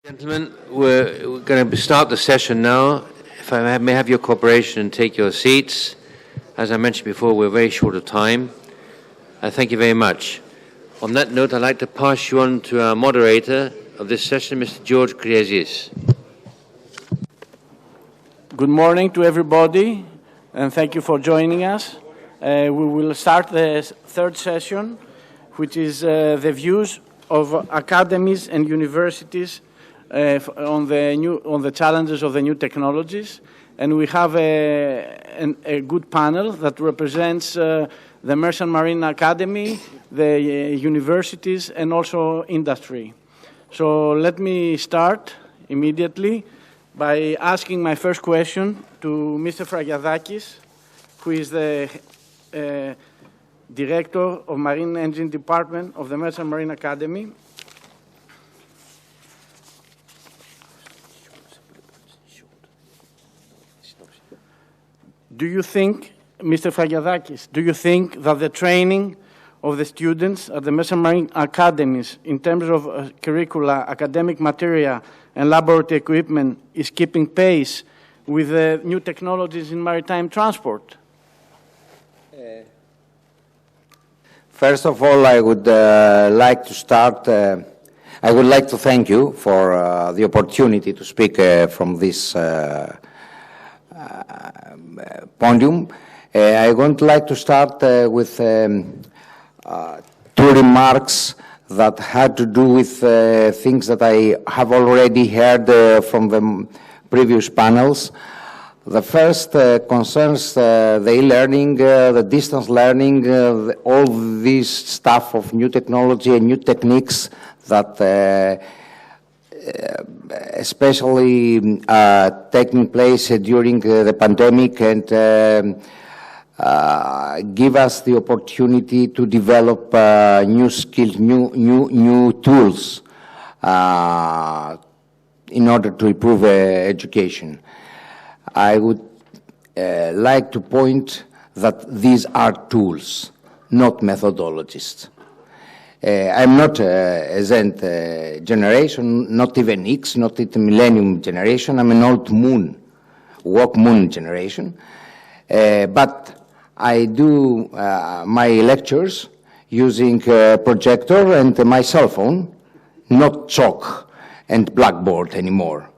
Gentlemen, we're going to start the session now. If I may have your cooperation and take your seats. As I mentioned before, we're very short of time. Thank you very much. On that note, I'd like to pass you on to our moderator of this session, Mr. George Kriezis. Good morning to everybody, and thank you for joining us. We will start the third session, which is the views of academies and universities on the challenges of the new technologies. And we have a good panel that represents the Merchant Marine Academy, the universities, and also industry. So let me start immediately by asking my first question to Mr. Fragiadakis, who is the Director of Marine Engine Department of the Merchant Marine Academy. Do you think, Mr. Fragiadakis, do you think that the training of the students at the Merchant Marine Academies in terms of curricula, academic material, and laboratory equipment is keeping pace with the new technologies in maritime transport? First of all, I would like to start. I would like to thank you for the opportunity to speak from this podium. I would like to start with two remarks that had to do with things that I have already heard from the previous panels. The first concerns the e-learning, the distance learning, all this stuff of new technology and new techniques that especially taking place during the pandemic and give us the opportunity to develop new skills, new tools in order to improve education. I would like to point that these are tools, not methodologists. I'm not a Z generation, not even X, not even Millennium generation. I'm an old moon, walk moon generation. But I do my lectures using a projector and my cell phone, not chalk and blackboard anymore.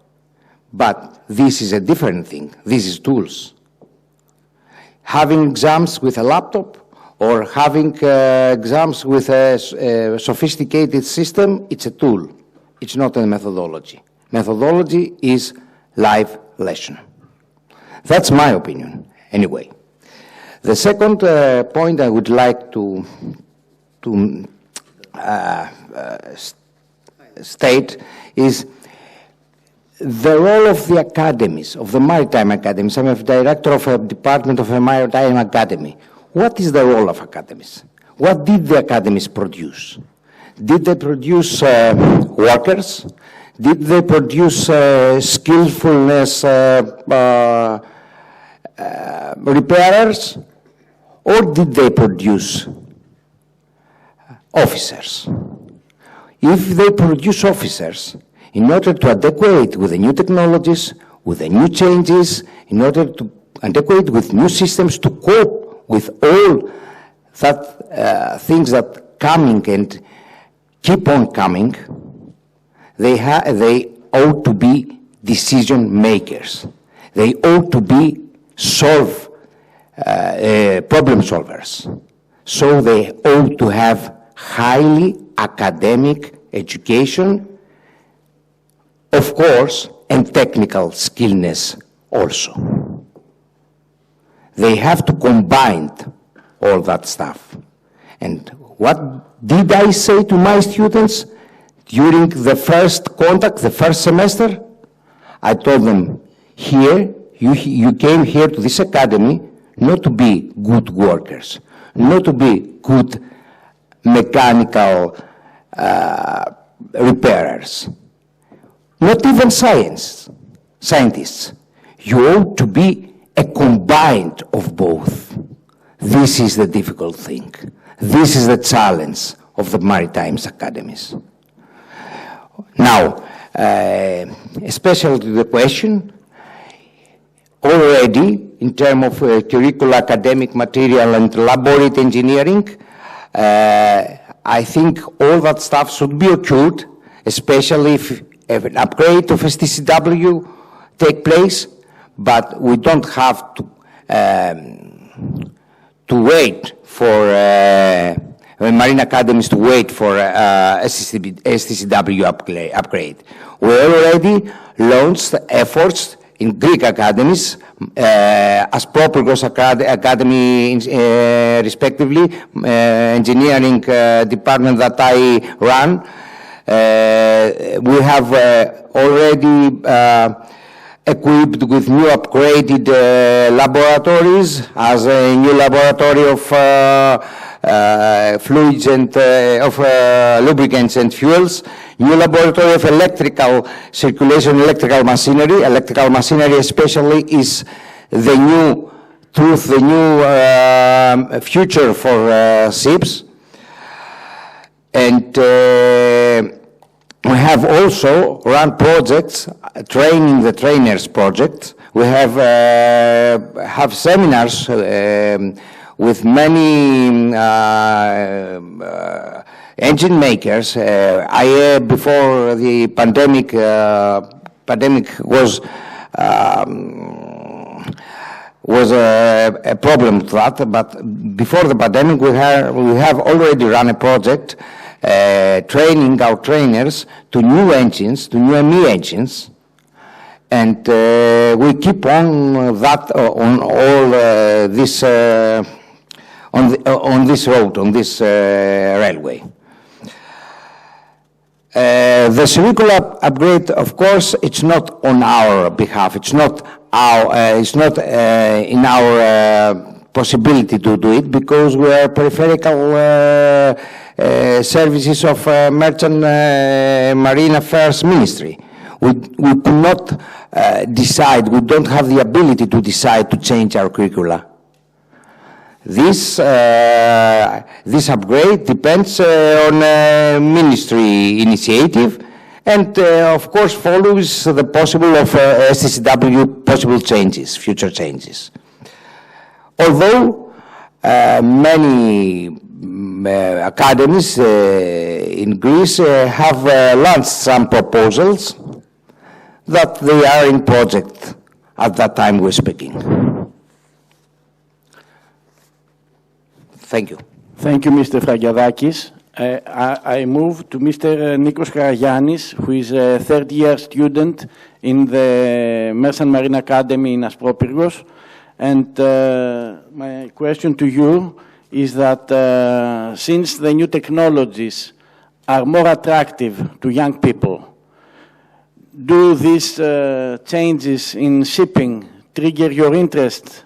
But this is a different thing. This is tools. Having exams with a laptop or having exams with a sophisticated system, it's a tool. It's not a methodology. Methodology is live lesson. That's my opinion, anyway. The second point I would like to state is the role of the academies, of the maritime academies. I'm a director of a department of a maritime academy. What is the role of academies? What did the academies produce? Did they produce workers? Did they produce skillfulness repairers? Or did they produce officers? If they produce officers, in order to adequate with the new technologies, with the new changes, in order to adequate with new systems to cope with all that things that coming and keep on coming, they ought to be decision makers. They ought to be problem solvers. So they ought to have highly academic education, of course, and technical skillness also. They have to combine all that stuff. And what did I say to my students during the first contact, the first semester? I told them, here, you came here to this academy not to be good workers, not to be good mechanical repairers, not even scientists. You ought to be a combined of both. This is the difficult thing. This is the challenge of the maritime academies. Now, especially to the question, already in terms of curricular, academic material and laboratory engineering, I think all that stuff should be occurred, especially if an upgrade of STCW take place, but we don't have to wait for Marine Academies to wait for STCW upgrade. We already launched efforts in Greek academies, as Propyrgos Academy, respectively, engineering department that I run. We have already equipped with new upgraded laboratories, as a new laboratory of fluids and of lubricants and fuels, new laboratory of electrical circulation, electrical machinery. Electrical machinery especially is the new truth, the new future for ships. And we have also run projects, training the trainers project. We have seminars with many engine makers. Before the pandemic was a problem to that, but before the pandemic we have already run a project training our trainers to new engines, to new ME engines, and we keep on that on all this on this road, on this railway. The curricular upgrade, of course, it's not on our behalf. It's not in our possibility to do it, because we are peripheral services of Merchant Marine Affairs Ministry. We could not decide. We don't have the ability to decide to change our curricula. This upgrade depends on ministry initiative, and of course follows the possible of STCW possible changes, future changes. Although many academies in Greece have launched some proposals that they are in project at that time we're speaking. Thank you. Thank you, Mr. Fragiadakis. I move to Mr. Nikos Karagiannis, who is a third-year student in the Merchant Marine Academy in Aspropyrgos. And my question to you is that since the new technologies are more attractive to young people, do these changes in shipping trigger your interest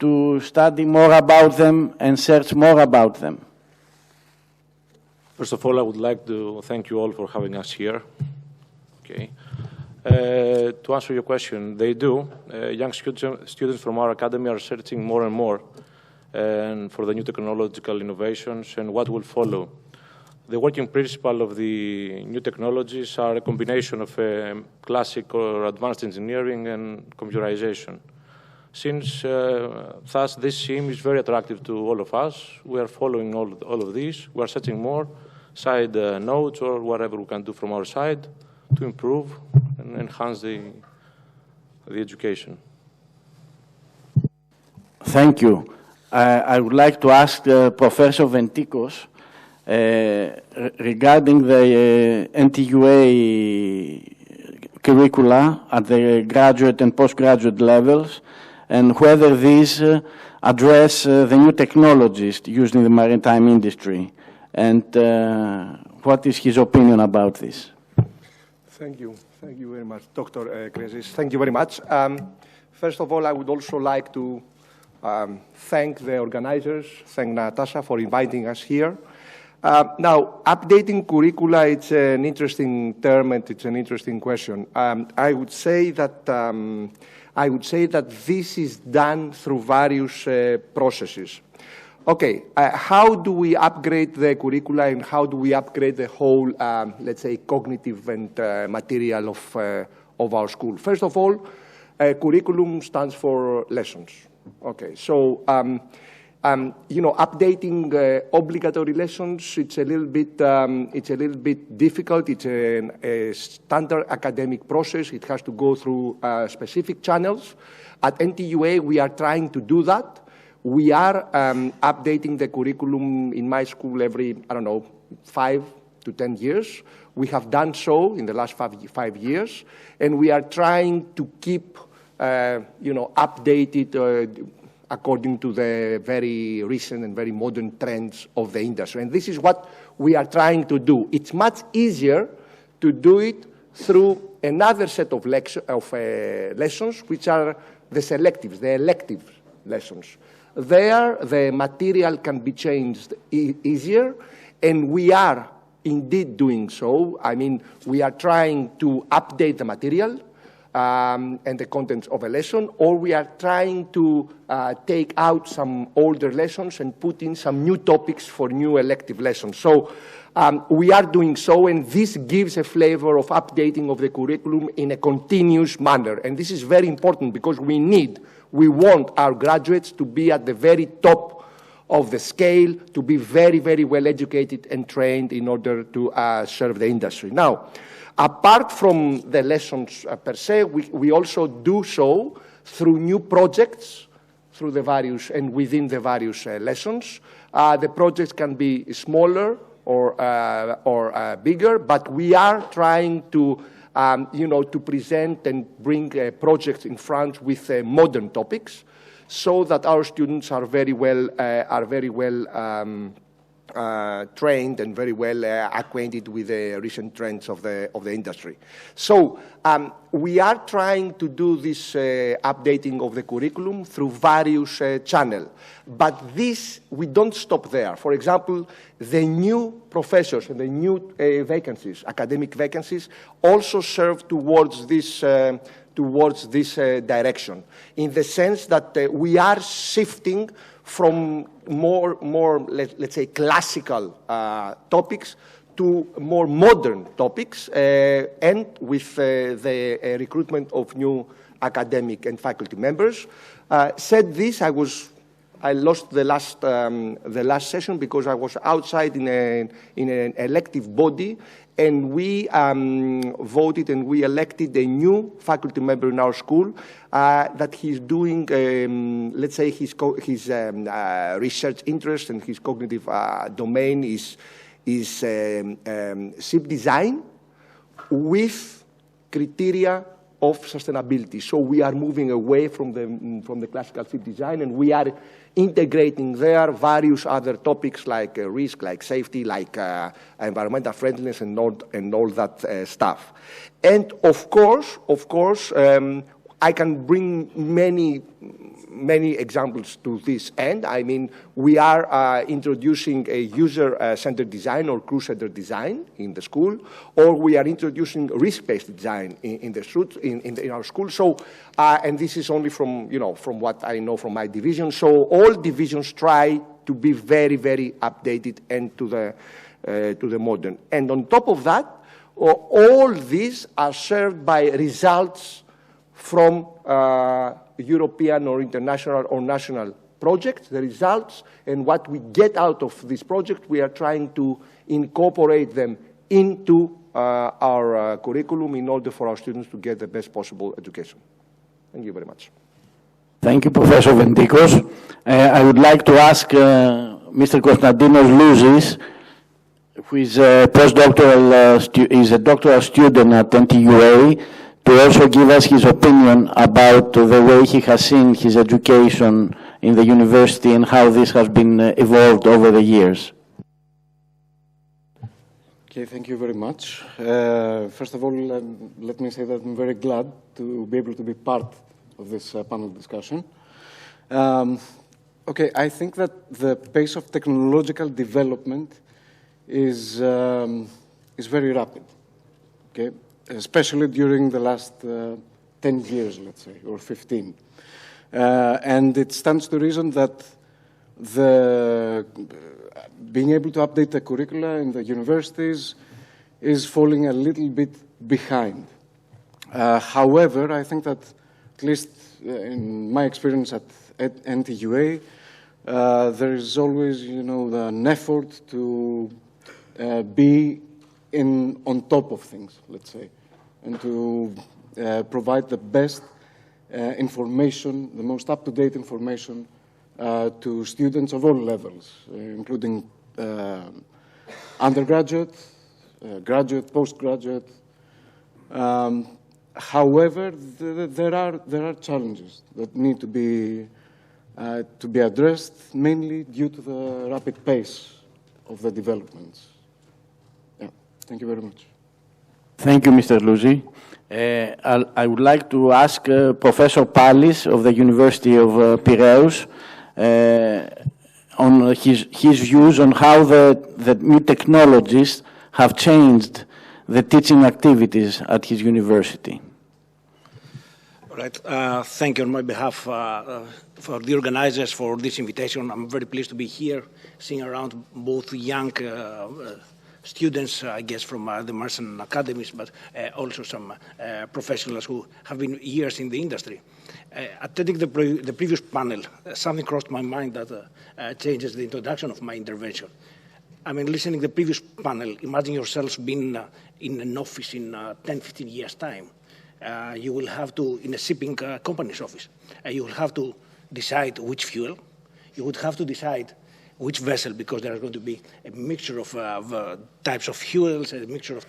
to study more about them and search more about them? First of all, I would like to thank you all for having us here. Okay. To answer your question, they do. Young students from our academy are searching more and more for the new technological innovations and what will follow. The working principle of the new technologies are a combination of classic or advanced engineering and computerization. Since thus this theme is very attractive to all of us, we are following all of these. We are setting more side notes or whatever we can do from our side to improve and enhance the education. Thank you. I would like to ask Professor Ventikos regarding the NTUA curricula at the graduate and postgraduate levels, and whether these address the new technologies used in the maritime industry, and what is his opinion about this? Thank you very much, Dr. Kriezis. Thank you very much. First of all, I would also like to thank the organizers, thank Natasha for inviting us here. Now, updating curricula, it's an interesting term and it's an interesting question. I would say that this is done through various processes. Okay, how do we upgrade the curricula and how do we upgrade the whole, let's say, cognitive and material of our school? First of all, curriculum stands for lessons. Okay, so you know, updating obligatory lessons, it's a little bit difficult. It's a standard academic process. It has to go through specific channels. At NTUA, we are trying to do that. We are updating the curriculum in my school every, I don't know, 5 to 10 years. We have done so in the last 5 years, and we are trying to keep, you know, updated according to the very recent and very modern trends of the industry. And this is what we are trying to do. It's much easier to do it through another set of lessons, which are the selectives, the elective lessons. There, the material can be changed easier, and we are indeed doing so. I mean, we are trying to update the material and the contents of a lesson, or we are trying to take out some older lessons and put in some new topics for new elective lessons. So we are doing so, and this gives a flavor of updating of the curriculum in a continuous manner. And this is very important because we want our graduates to be at the very top of the scale, to be very, very well educated and trained in order to serve the industry. Now, apart from the lessons per se, we also do so through new projects, through the various and within the various lessons. The projects can be smaller or bigger, but we are trying to, you know, to present and bring projects in front with modern topics, so that our students are very well trained and very well acquainted with the recent trends of the industry. So we are trying to do this updating of the curriculum through various channels. But this, we don't stop there. For example, the new professors and the new vacancies, academic vacancies, also serve towards this direction, in the sense that we are shifting from more let's say, classical topics to more modern topics, and with the recruitment of new academic and faculty members. Said this, I lost the last session because I was outside in an elective body, and we voted and we elected a new faculty member in our school that he's doing, let's say, his research interest and his cognitive domain is ship design with criteria of sustainability. So we are moving away from the classical ship design, and we are integrating there various other topics like risk, like safety, like environmental friendliness, and all that stuff. And of course, I can bring many examples to this end. I mean, we are introducing a user-centered design or crew-centered design in the school, or we are introducing risk-based design in our school. So, and this is only from what I know from my division. So all divisions try to be very, very updated and to the modern. And on top of that, all these are served by results from European or international or national projects, the results, and what we get out of this project, we are trying to incorporate them into our curriculum in order for our students to get the best possible education. Thank you very much. Thank you, Professor Ventikos. I would like to ask Mr. Konstantinos Louzis, who is a postdoctoral, is a doctoral student at NTUA, to also give us his opinion about the way he has seen his education in the university and how this has been evolved over the years. Okay, thank you very much. First of all, let me say that I'm very glad to be able to be part of this panel discussion. Okay, I think that the pace of technological development is very rapid, okay? Especially during the last 10 years, let's say, or 15. And it stands to reason that being able to update the curricula in the universities is falling a little bit behind. However, I think that, at least in my experience at NTUA, there is always, an effort to be on top of things, let's say, and to provide the best information, the most up-to-date information to students of all levels, including undergraduate, graduate, postgraduate. However, there are challenges that need to be addressed, mainly due to the rapid pace of the developments. Yeah, thank you very much. Thank you, Mr. Louzis. I would like to ask Professor Pallis of the University of Piraeus on his views on how the new technologies have changed the teaching activities at his university. All right. Thank you on my behalf for the organizers for this invitation. I'm very pleased to be here, seeing around both young students, I guess, from the Marine Academies, but also some professionals who have been years in the industry. Attending the previous panel, something crossed my mind that changes the introduction of my intervention. I mean, listening to the previous panel, imagine yourselves being in an office in 10, 15 years' time. You will have to, in a shipping company's office, you will have to decide which fuel. You would have to decide which vessel, because there are going to be a mixture of types of fuels, a mixture of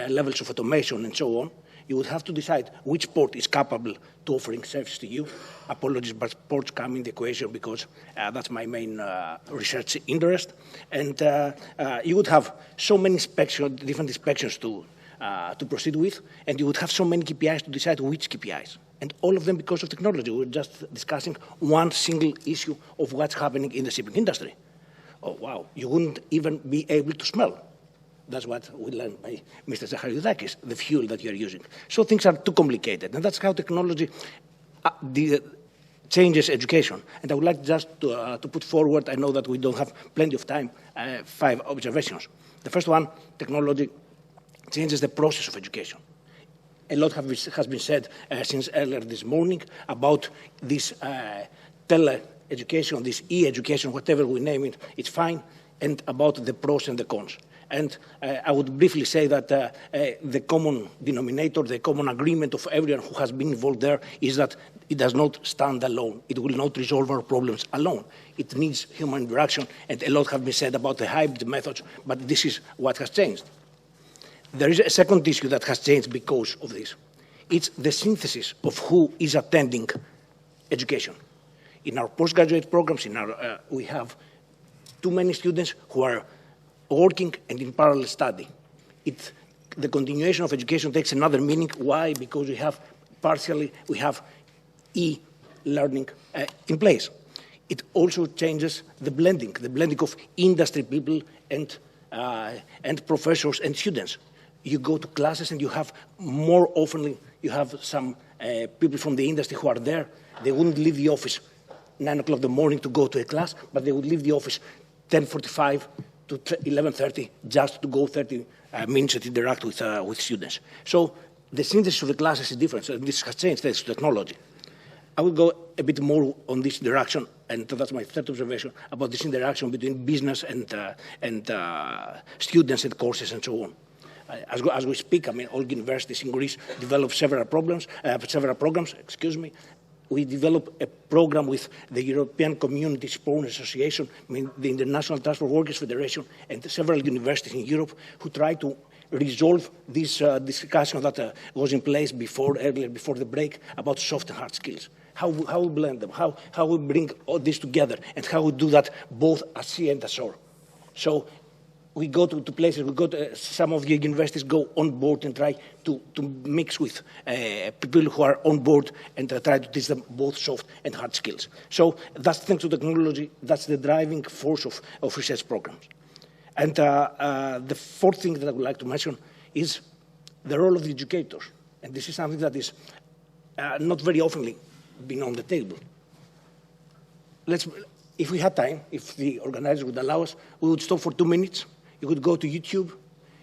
levels of automation, and so on. You would have to decide which port is capable to offering service to you. Apologies, but ports come in the equation because that's my main research interest. And you would have so many different inspections to proceed with, and you would have so many KPIs to decide which KPIs. And all of them because of technology. We're just discussing one single issue of what's happening in the shipping industry. Oh, wow, you wouldn't even be able to smell. That's what we learned by Mr. Zachariadakis, the fuel that you're using. So things are too complicated, and that's how technology changes education. And I would like just to put forward, I know that we don't have plenty of time, 5 observations. The first one, technology changes the process of education. A lot has been said since earlier this morning about this tele-education, this e-education, whatever we name it, it's fine, and about the pros and the cons. And I would briefly say that the common denominator, the common agreement of everyone who has been involved there is that it does not stand alone. It will not resolve our problems alone. It needs human interaction, and a lot has been said about the hybrid methods, but this is what has changed. There is a second issue that has changed because of this. It's the synthesis of who is attending education. In our postgraduate programs, we have too many students who are working and in parallel study. The continuation of education takes another meaning. Why? Because we have e-learning in place. It also changes the blending of industry people and professors and students. You go to classes and you have more often, you have some people from the industry who are there. They wouldn't leave the office 9 o'clock in the morning to go to a class, but they would leave the office 10:45 to 11:30 just to go 30 minutes to interact with students. So the synthesis of the classes is different. So this has changed thanks to technology. I will go a bit more on this interaction, and that's my third observation, about this interaction between business and students and courses and so on. As we speak, I mean, all universities in Greece develop several programs. We developed a program with the European Community Sport Association, I mean, the International Transport Workers Federation, and several universities in Europe who try to resolve this discussion that was in place earlier before the break about soft and hard skills. How we blend them, how we bring all this together, and how we do that both at sea and at shore. So we go to places, some of the universities go on board and try to mix with people who are on board and try to teach them both soft and hard skills. So that's thanks to technology, that's the driving force of research programs. And the fourth thing that I would like to mention is the role of the educators. And this is something that is not very often been on the table. if we had time, if the organizer would allow us, we would stop for 2 minutes. You would go to YouTube.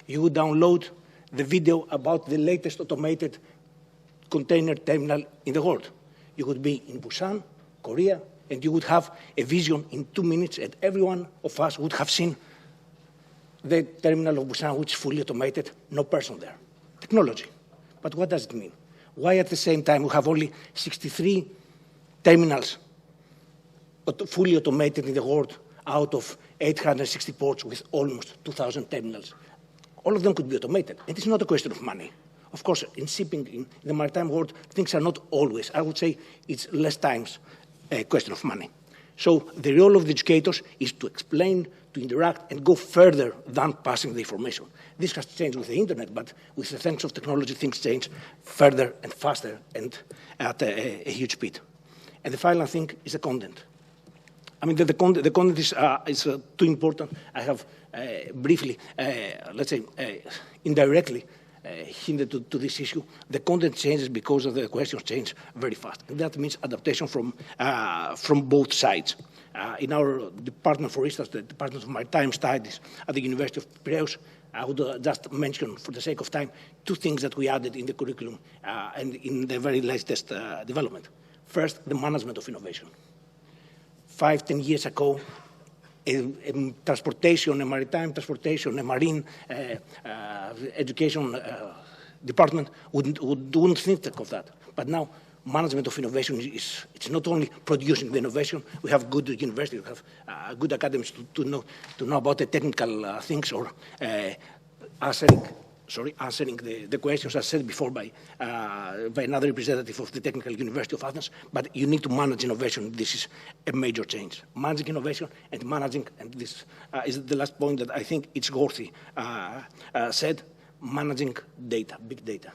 You would download the video about the latest automated container terminal in the world. You would be in Busan, Korea, and you would have a vision in 2 minutes, and every one of us would have seen the terminal of Busan, which is fully automated, no person there. Technology. But what does it mean? Why at the same time we have only 63 terminals fully automated in the world out of 860 ports with almost 2,000 terminals? All of them could be automated. And it's not a question of money. Of course, in shipping, in the maritime world, things are not always. I would say it's less times a question of money. So the role of the educators is to explain, to interact, and go further than passing the information. This has changed with the internet, but with the thanks of technology, things change further and faster and at a huge speed. And the final thing is the content. I mean, the content is too important. I have briefly, let's say, indirectly hinted to this issue. The content changes because of the questions change very fast. And that means adaptation from both sides. In our department, for instance, the Department of Maritime Studies at the University of Piraeus, I would just mention, for the sake of time, 2 things that we added in the curriculum and in the very latest development. First, the management of innovation. 5-10 years ago, a transportation, a maritime transportation, a marine education department wouldn't think of that. But now, management of innovation it's not only producing the innovation. We have good universities, we have good academies to know about the technical things or answering the questions as said before by another representative of the Technical University of Athens. But you need to manage innovation. This is a major change. Managing innovation and managing, and this is the last point that I think it's worthy said, managing data, big data.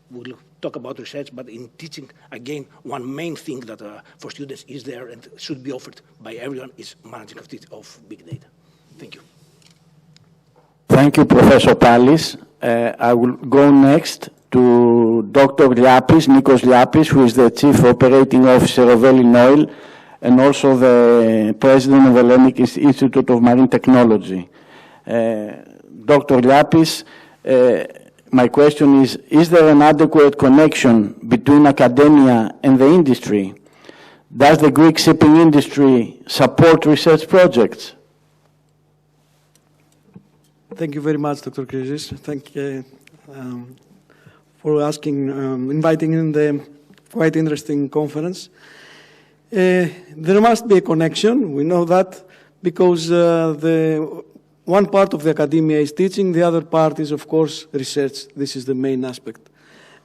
We'll talk about research, but in teaching, again, one main thing that for students is there and should be offered by everyone is managing of big data. Thank you. Thank you, Professor Pallis. I will go next to Dr. Liapis, Nikos Liapis, who is the Chief Operating Officer of ELINOIL and also the President of the Hellenic Institute of Marine Technology. Dr. Liapis, my question is there an adequate connection between academia and the industry? Does the Greek shipping industry support research projects? Thank you very much, Dr. Kriezis. Thank you for inviting in the quite interesting conference. There must be a connection. We know that because one part of the academia is teaching, the other part is, of course, research. This is the main aspect.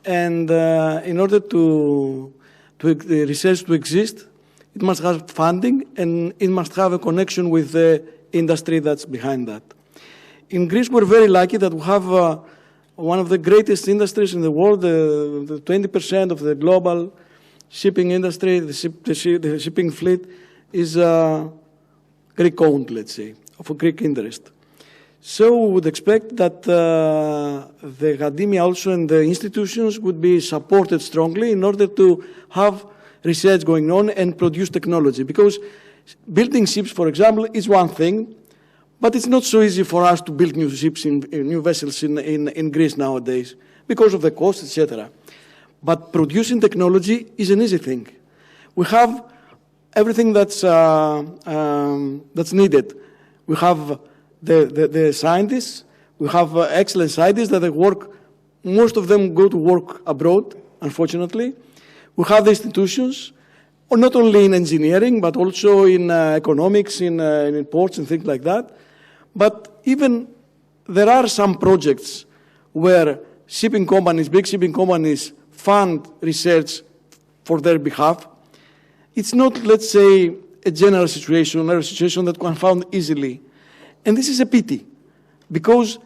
And in order to the research to exist, it must have funding and it must have a connection with the industry that's behind that. In Greece, we're very lucky that we have one of the greatest industries in the world. The 20% of the global shipping industry, the shipping fleet, is Greek-owned, let's say, of a Greek interest. So we would expect that the academia also and the institutions would be supported strongly in order to have research going on and produce technology. Because building ships, for example, is one thing, but it's not so easy for us to build new ships, new vessels in Greece nowadays because of the cost, etc. But producing technology is an easy thing. We have everything that's needed. We have the scientists. We have excellent scientists that work. Most of them go to work abroad, unfortunately. We have the institutions, not only in engineering, but also in economics, in ports and things like that. But even there are some projects where shipping companies, big shipping companies, fund research for their behalf. It's not, let's say, a general situation or a situation that can be found easily. And this is a pity, because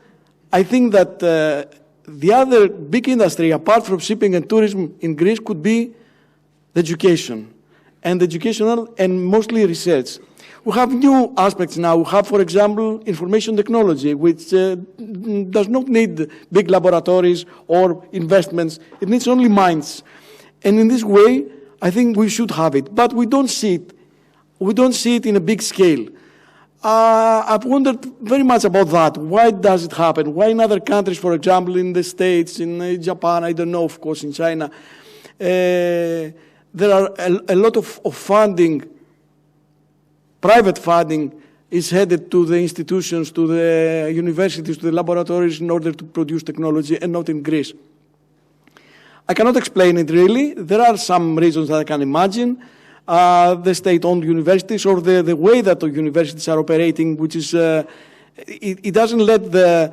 I think that the other big industry, apart from shipping and tourism in Greece, could be the education, and educational and mostly research. We have new aspects now. We have, for example, information technology, which does not need big laboratories or investments. It needs only minds. And in this way, I think we should have it. But we don't see it we don't see it in a big scale. I've wondered very much about that. Why does it happen? Why in other countries, for example, in the States, in Japan, I don't know, of course, in China, there are a lot of funding, private funding, is headed to the institutions, to the universities, to the laboratories in order to produce technology, and not in Greece. I cannot explain it really. There are some reasons that I can imagine. The state-owned universities, or the way that the universities are operating, which is, it doesn't let the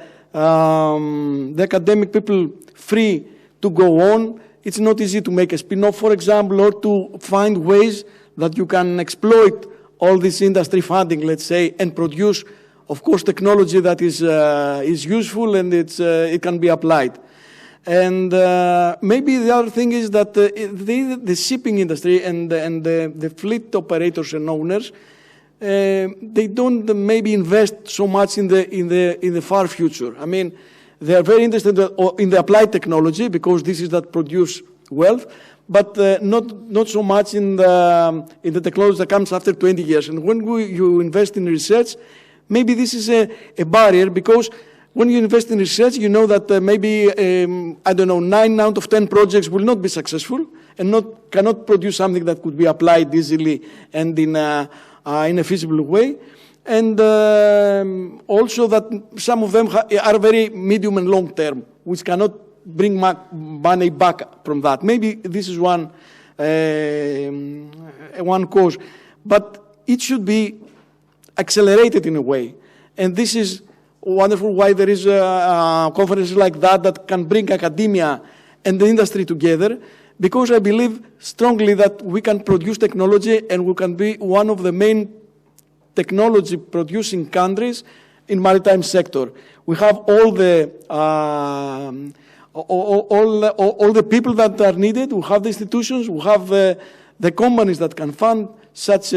academic people free to go on. It's not easy to make a spin-off, for example, or to find ways that you can exploit all this industry funding, let's say, and produce, of course, technology that is useful and it can be applied. And maybe the other thing is that the shipping industry and the fleet operators and owners, they don't maybe invest so much in the far future. I mean, they are very interested in the applied technology because this is that produce wealth, but not so much in the technology that comes after 20 years. And when you invest in research, maybe this is a barrier, because when you invest in research, you know that maybe, I don't know, 9 out of 10 projects will not be successful and cannot produce something that could be applied easily and in a feasible way. And also that some of them are very medium and long term, which cannot bring money back from that. Maybe this is one cause, but it should be accelerated in a way. And this is wonderful why there is conferences like that can bring academia and the industry together, because I believe strongly that we can produce technology and we can be one of the main technology producing countries in maritime sector. We have all the people that are needed. We have the institutions. We have the companies that can fund such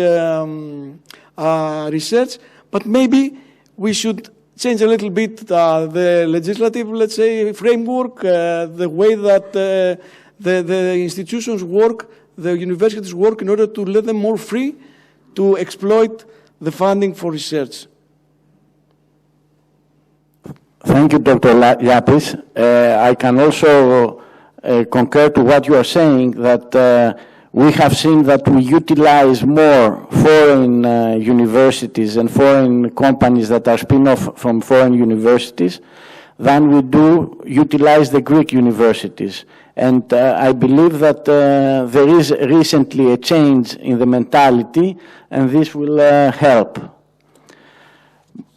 research. But maybe we should change a little bit the legislative, let's say, framework, the way that the institutions work, the universities work, in order to let them more free to exploit the funding for research. Thank you, Dr. Liapis. I can also concur to what you are saying, that we have seen that we utilize more foreign universities and foreign companies that are spin-off from foreign universities than we do utilize the Greek universities. And I believe that there is recently a change in the mentality, and this will help.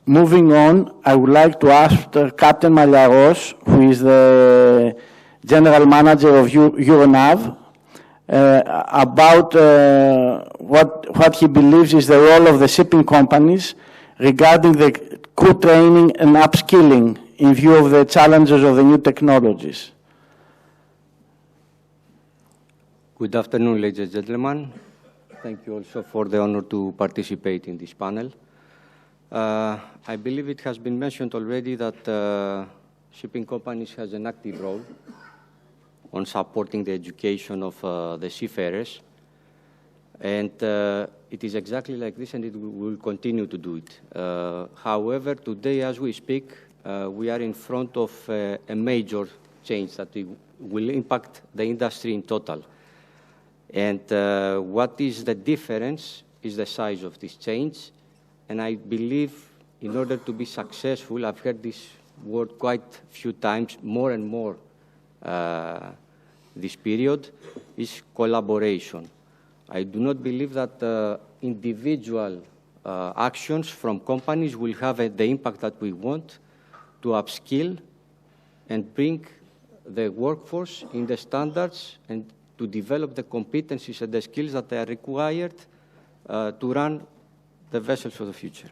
Moving on, I would like to ask Captain Malliaros, who is the General Manager of Euronav, about what he believes is the role of the shipping companies regarding the crew training and upskilling in view of the challenges of the new technologies. Good afternoon, ladies and gentlemen. Thank you also for the honor to participate in this panel. I believe it has been mentioned already that shipping companies has an active role on supporting the education of the seafarers. And it is exactly like this, and it will continue to do it. However, today, as we speak, we are in front of a major change that will impact the industry in total. And what is the difference is the size of this change. And I believe in order to be successful, I've heard this word quite a few times, more and more this period, is collaboration. I do not believe that individual actions from companies will have the impact that we want to upskill and bring the workforce in the standards and to develop the competencies and the skills that are required to run the vessels of the future.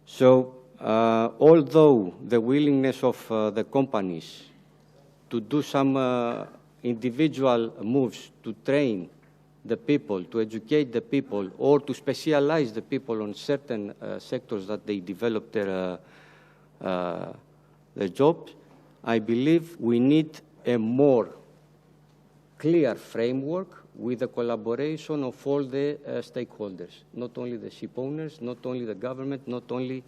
So, although the willingness of the companies to do some individual moves to train the people, to educate the people, or to specialize the people on certain sectors that they develop their jobs, I believe we need a more clear framework with the collaboration of all the stakeholders, not only the ship owners, not only the government, not only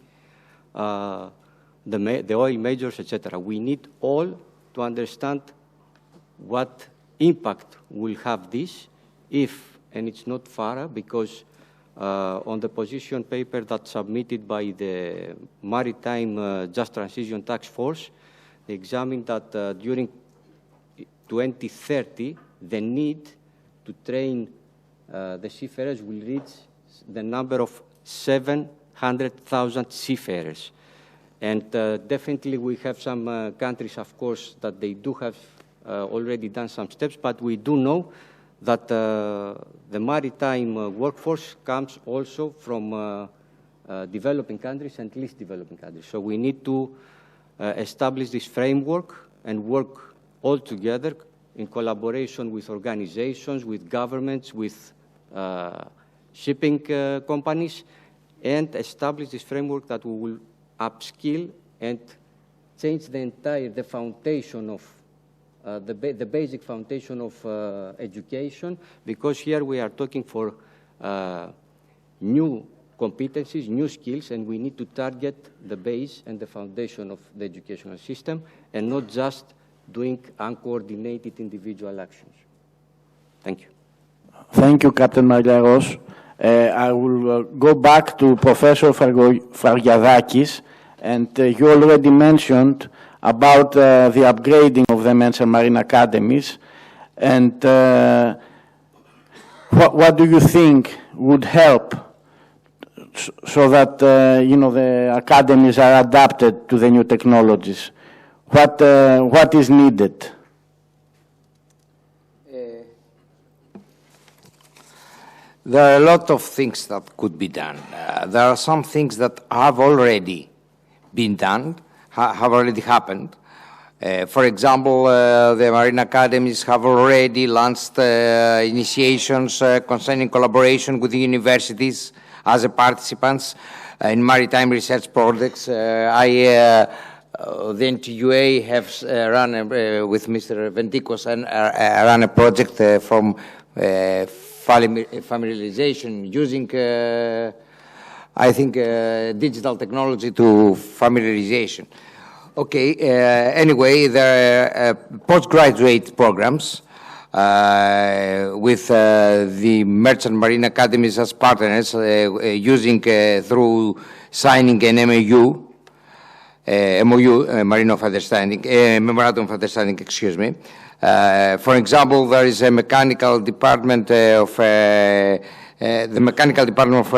the oil majors, etc. We need all to understand what impact will have this if, and it's not far, because on the position paper that's submitted by the Maritime Just Transition Task Force, they examined that during 2030, the need to train the seafarers will reach the number of 700,000 seafarers. And definitely we have some countries, of course, that they do have already done some steps, but we do know that the maritime workforce comes also from developing countries and least developing countries. So we need to establish this framework and work all together in collaboration with organizations, with governments, with shipping companies, and establish this framework that we will upskill and change the foundation of the basic foundation of education, because here we are talking for new competencies, new skills, and we need to target the base and the foundation of the educational system and not just doing uncoordinated individual actions. Thank you. Thank you, Captain Malliaros. I will go back to Professor Fargiadakis, and you already mentioned about the upgrading of the men's and marine academies, and what do you think would help so that the academies are adapted to the new technologies? What is needed? There are a lot of things that could be done. There are some things that have already been done, have already happened. For example, the Marine Academies have already launched initiations concerning collaboration with the universities as a participants in maritime research projects. The NTUA have run, with Mr. Ventikos, and run a project from familiarization using, I think, digital technology to familiarization. Okay, anyway, there are postgraduate programs with the Merchant Marine Academies as partners, using through signing an Memorandum of Understanding, excuse me. For example, there is a mechanical department of the Mechanical Department of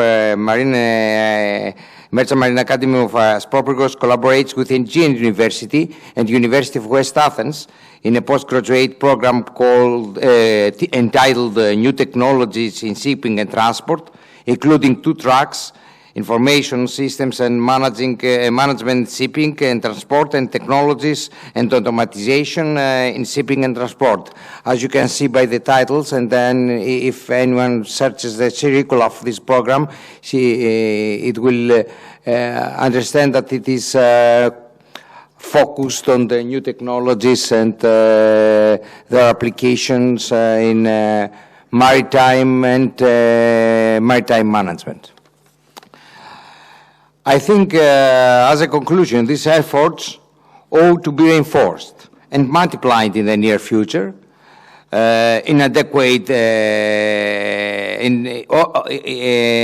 Merchant Marine Academy of Aspropyrgos collaborates with Aegean University and University of West Athens in a postgraduate program called entitled New Technologies in Shipping and Transport, including 2 tracks: information systems and management, shipping and transport, and technologies and automatization in shipping and transport. As you can see by the titles, and then if anyone searches the curriculum of this program, it will understand that it is focused on the new technologies and their applications in maritime and maritime management. I think, as a conclusion, these efforts ought to be reinforced and multiplied in the near future in adequate,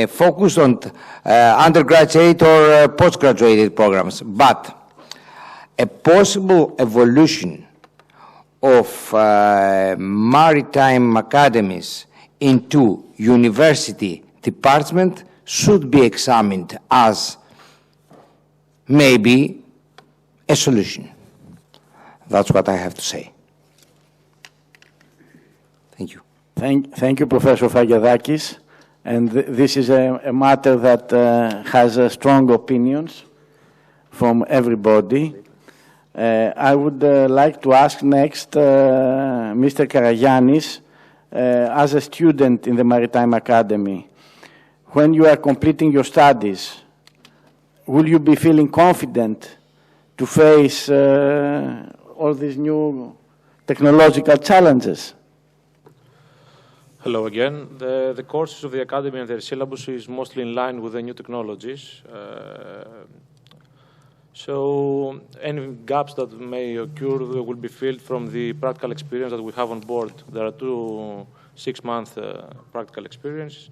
focused on undergraduate or postgraduate programs. But a possible evolution of maritime academies into university department should be examined as maybe a solution. That's what I have to say. Thank you. Thank you, Professor Fargiadakis. And this is a matter that has strong opinions from everybody. I would like to ask next Mr. Karagiannis, as a student in the Maritime Academy, when you are completing your studies, will you be feeling confident to face all these new technological challenges? Hello again. The courses of the Academy and their syllabus is mostly in line with the new technologies. So any gaps that may occur will be filled from the practical experience that we have on board. There are 2 6-month practical experiences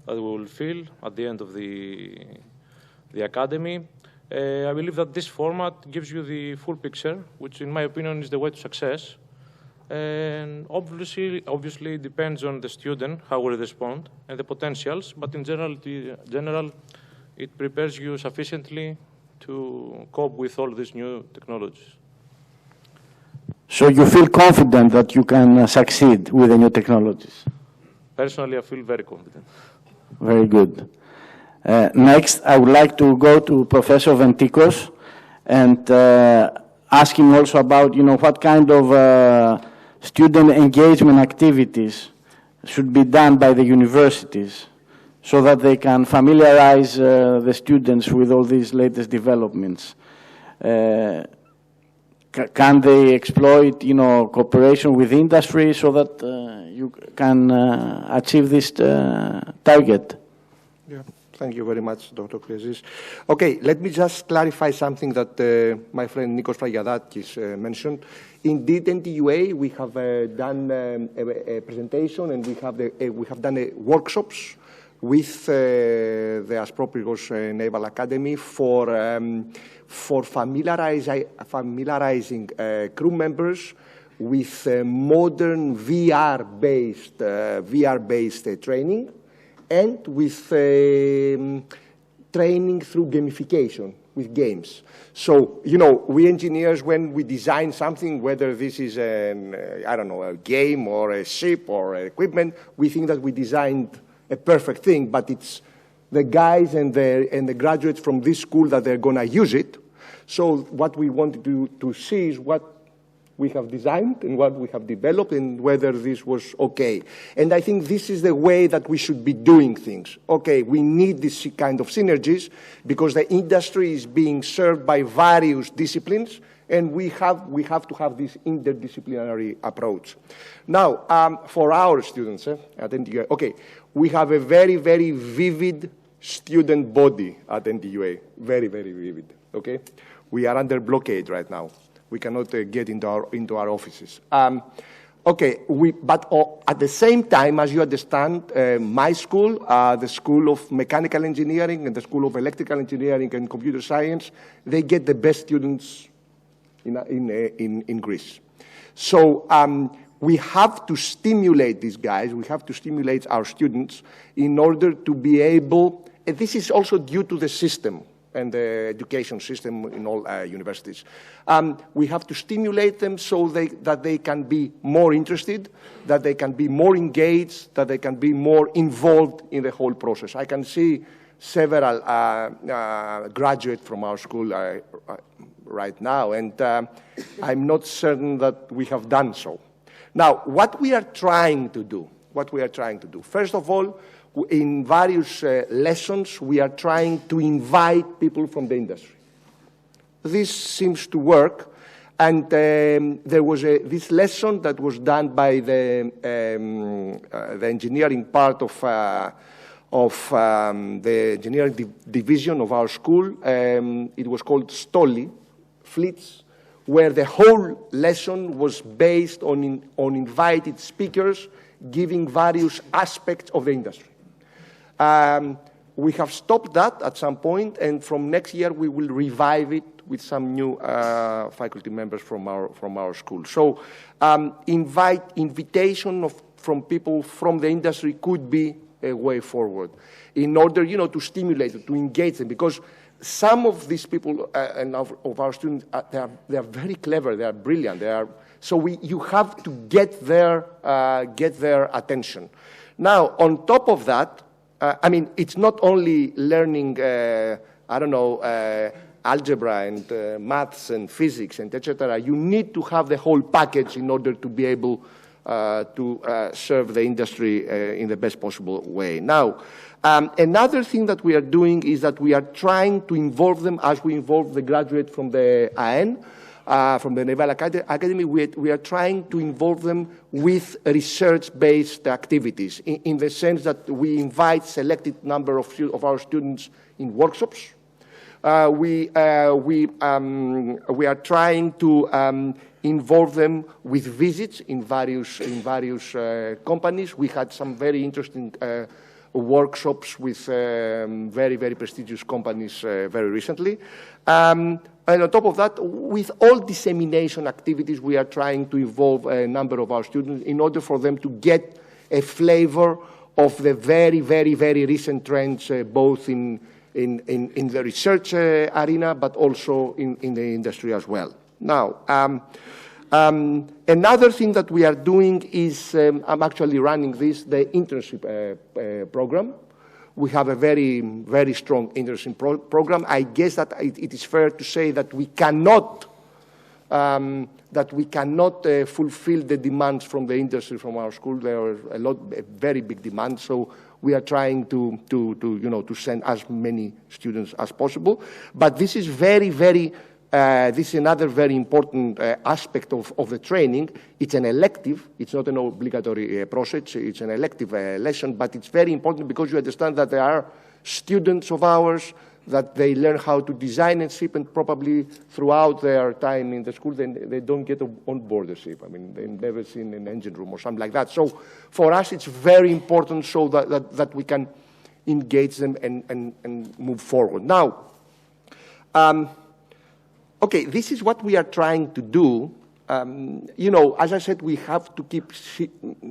that we will fill at the end of the Academy. I believe that this format gives you the full picture, which in my opinion is the way to success. And obviously it depends on the student, how will respond, and the potentials, but in general, it prepares you sufficiently to cope with all these new technologies. So you feel confident that you can succeed with the new technologies? Personally, I feel very confident. Very good. Next, I would like to go to Professor Ventikos and ask him also about, what kind of student engagement activities should be done by the universities so that they can familiarize the students with all these latest developments. Can they exploit, cooperation with industry so that you can achieve this target? Yeah, thank you very much, Dr. Kriezis. Okay, let me just clarify something that my friend Nikos Fragiadakis mentioned. Indeed, NTUA, we have done a presentation and we have done workshops with the Aspropyrgos Naval Academy for familiarizing crew members with modern VR-based training and with training through gamification with games. So, we engineers, when we design something, whether this is a game or a ship or equipment, we think that we designed a perfect thing, but it's the guys and the graduates from this school that they're going to use it. So what we wanted to see is what we have designed and what we have developed and whether this was okay. And I think this is the way that we should be doing things. Okay, we need this kind of synergies because the industry is being served by various disciplines, and we have to have this interdisciplinary approach. Now, for our students at NTUA, okay, we have a very, very vivid student body at NTUA, very, very vivid, okay? We are under blockade right now. We cannot get into our offices. Okay, but at the same time, as you understand, my school, the School of Mechanical Engineering and the School of Electrical Engineering and Computer Science, they get the best students in Greece. So we have to stimulate these guys, we have to stimulate our students in order to be able, and this is also due to the system and the education system in all universities. We have to stimulate them so that they can be more interested, that they can be more engaged, that they can be more involved in the whole process. I can see several graduates from our school right now, and I'm not certain that we have done so. Now, what we are trying to do, first of all, in various lessons, we are trying to invite people from the industry. This seems to work, and there was this lesson that was done by the engineering part of the engineering division of our school. It was called Stoli, Fleets, where the whole lesson was based on invited speakers giving various aspects of the industry. We have stopped that at some point, and from next year we will revive it with some new faculty members from our school. So invitation from people from the industry could be a way forward in order, to stimulate them, to engage them, because some of these people and of our students, they are very clever, they are brilliant, so you have to get their attention. Now, on top of that, it's not only learning, algebra and maths and physics and etc. You need to have the whole package in order to be able to serve the industry in the best possible way. Now, another thing that we are doing is that we are trying to involve them as we involve the graduate from the AN. from the Naval Academy, we are trying to involve them with research-based activities in the sense that we invite selected number of our students in workshops. We are trying to involve them with visits in various companies. We had some very interesting workshops with very, very prestigious companies very recently. And on top of that, with all dissemination activities, we are trying to involve a number of our students in order for them to get a flavor of the very, very, very recent trends, both in the research arena, but also in the industry as well. Now, another thing that we are doing is, I'm actually running the internship program. We have a very, very strong internship program. I guess that it is fair to say that we cannot fulfill the demands from the industry from our school. There are a very big demand. So we are trying to send as many students as possible. But this is this is another very important aspect of the training. It's an elective. It's not an obligatory process. It's an elective lesson, but it's very important because you understand that there are students of ours that they learn how to design a ship, and probably throughout their time in the school, they don't get on board the ship. I mean, they've never seen an engine room or something like that. So for us, it's very important so that we can engage them and move forward. Now, okay, this is what we are trying to do. As I said, we have to keep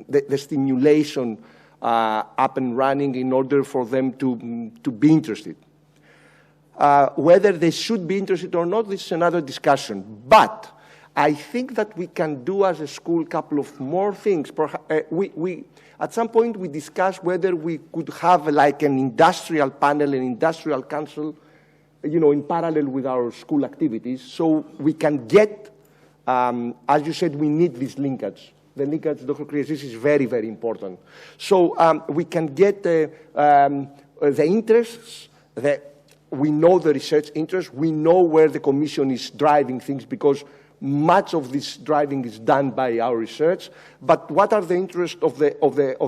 the stimulation up and running in order for them to be interested. Whether they should be interested or not, this is another discussion. But I think that we can do as a school a couple of more things. At some point, we discussed whether we could have like an industrial panel, an industrial council, in parallel with our school activities, so we can get, as you said, we need this linkage. The linkage, Dr. Kriezis, is very, very important. So we can get the interests, we know the research interests, we know where the Commission is driving things because much of this driving is done by our research, but what are the interests of the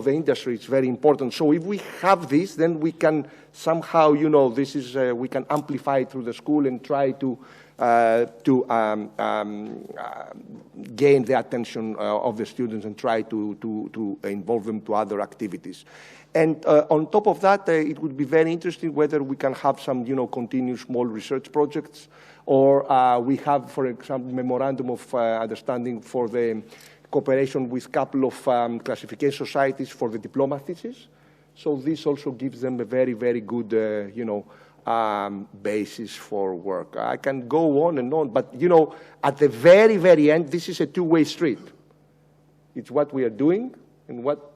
industry? It's very important. So if we have this, then we can somehow, we can amplify it through the school and try to gain the attention of the students and try to involve them to other activities. And on top of that, it would be very interesting whether we can have some, continuous small research projects, or we have, for example, memorandum of understanding for the cooperation with a couple of classification societies for the diploma thesis. So this also gives them a very, very good, basis for work. I can go on and on, but, at the very, very end, this is a two-way street. It's what we are doing and what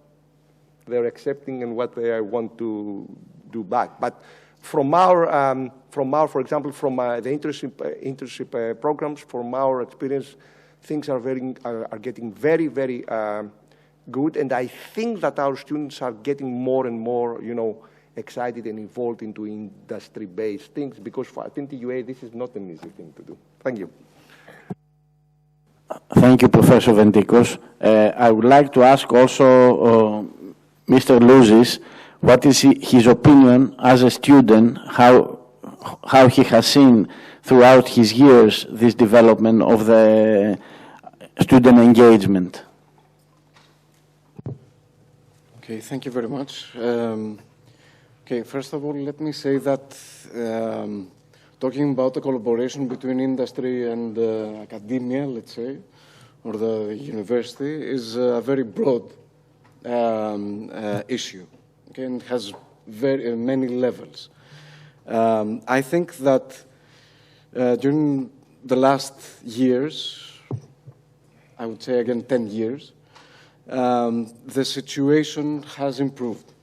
they're accepting and what they want to do back. But from our, for example, from the internship programs, from our experience, things are getting very, very good, and I think that our students are getting more and more, excited and involved into industry-based things, because for NTUA, this is not an easy thing to do. Thank you. Thank you, Professor Ventikos. I would like to ask also Mr. Louzis, what is his opinion as a student, how he has seen throughout his years this development of the student engagement? Okay, thank you very much. Okay, first of all, let me say that talking about the collaboration between industry and academia, let's say, or the university, is a very broad issue, okay, and has very many levels. I think that during the last years, I would say again 10 years, the situation has improved.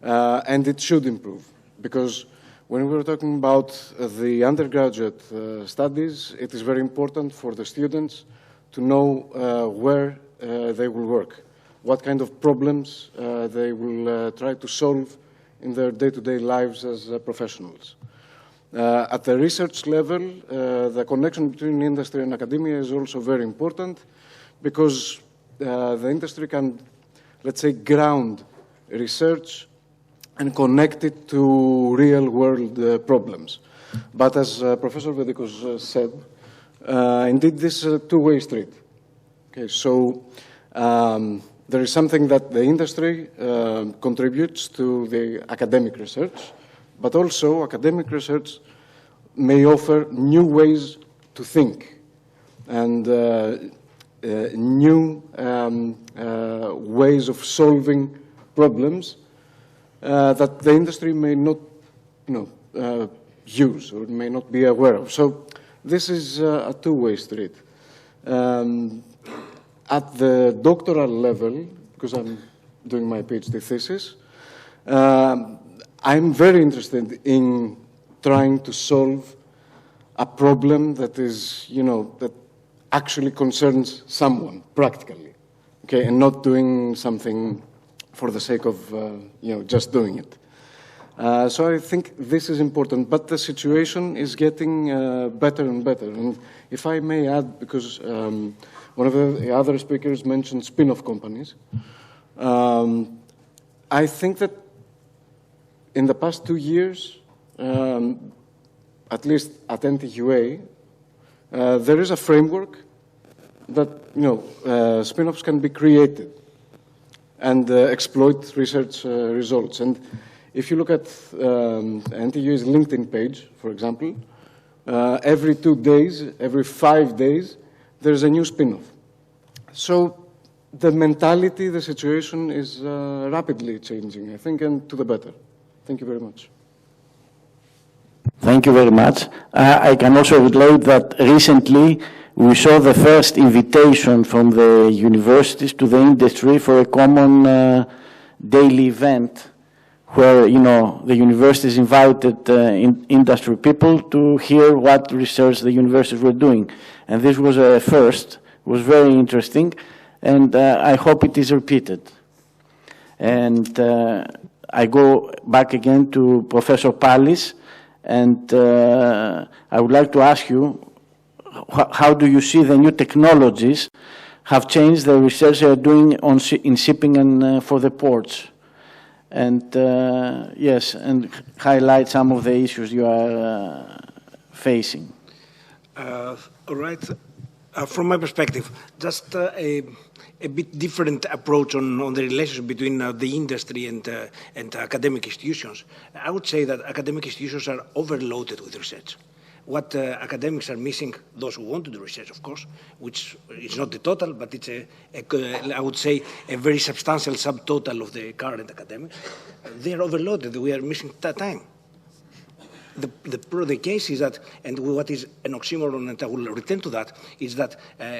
And it should improve, because when we're talking about the undergraduate studies, it is very important for the students to know where they will work, what kind of problems they will try to solve in their day-to-day lives as professionals. At the research level, the connection between industry and academia is also very important because the industry can, let's say, ground research and connect it to real-world problems. But as Professor Vedikos said, indeed, this is a two-way street. Okay, so there is something that the industry contributes to the academic research, but also academic research may offer new ways to think and new ways of solving problems that the industry may not use or may not be aware of. So this is a two-way street. At the doctoral level, because I'm doing my PhD thesis, I'm very interested in trying to solve a problem that is, that actually concerns someone practically, okay, and not doing something for the sake of, just doing it. So I think this is important, but the situation is getting better and better. And if I may add, because one of the other speakers mentioned spin-off companies, I think that in the past 2 years, at least at NTUA, there is a framework that spin-offs can be created and exploit research results. And if you look at NTUA's LinkedIn page, for example, every 2 days, every 5 days, there's a new spin-off. So the mentality, the situation is rapidly changing, I think, and to the better. Thank you very much. Thank you very much. I can also relate that recently we saw the first invitation from the universities to the industry for a common daily event where, the universities invited industry people to hear what research the universities were doing. And this was a first. It was very interesting, and I hope it is repeated. And I go back again to Professor Pallis, and I would like to ask you, how do you see the new technologies have changed the research they are doing in shipping and for the ports? And yes, and highlight some of the issues you are facing. All right. From my perspective, just a bit different approach on the relationship between the industry and academic institutions. I would say that academic institutions are overloaded with research. What academics are missing, those who want to do research, of course, which is not the total, but it's I would say, a very substantial subtotal of the current academics. They are overloaded. We are missing time. The case is that, and what is an oxymoron, and I will return to that, is that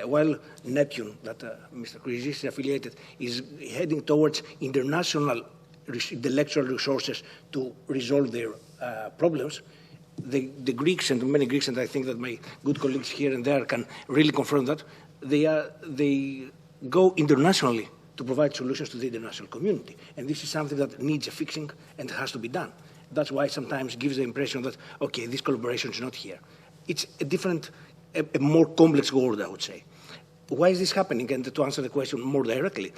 while Neptune, that Mr. Kriezis is affiliated, is heading towards international intellectual resources to resolve their problems, the Greeks, and many Greeks, and I think that my good colleagues here and there can really confirm that, they go internationally to provide solutions to the international community. And this is something that needs a fixing and has to be done. That's why sometimes gives the impression that, okay, this collaboration is not here. It's a different, a more complex world, I would say. Why is this happening? And to answer the question more directly,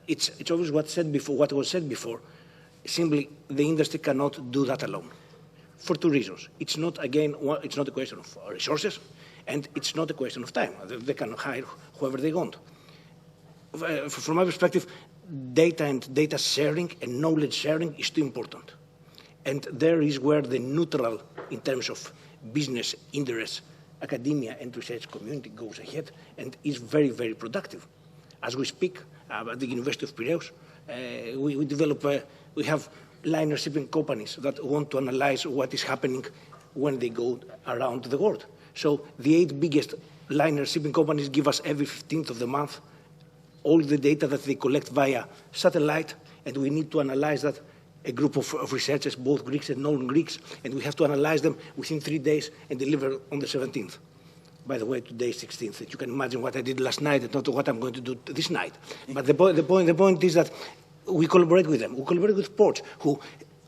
it's always what was said before. Simply, the industry cannot do that alone, for two reasons. It's not, again, it's not a question of resources, and it's not a question of time. They can hire whoever they want. From my perspective, data and data sharing and knowledge sharing is too important. And there is where the neutral, in terms of business interests, academia and research community goes ahead and is very, very productive. As we speak, at the University of Piraeus, we have liner shipping companies that want to analyze what is happening when they go around the world. So the 8 biggest liner shipping companies give us every 15th of the month all the data that they collect via satellite, and we need to analyze that, a group of researchers, both Greeks and non-Greeks, and we have to analyze them within 3 days and deliver on the 17th. By the way, today is 16th. You can imagine what I did last night and not what I'm going to do this night. But the point is that we collaborate with them. We collaborate with ports who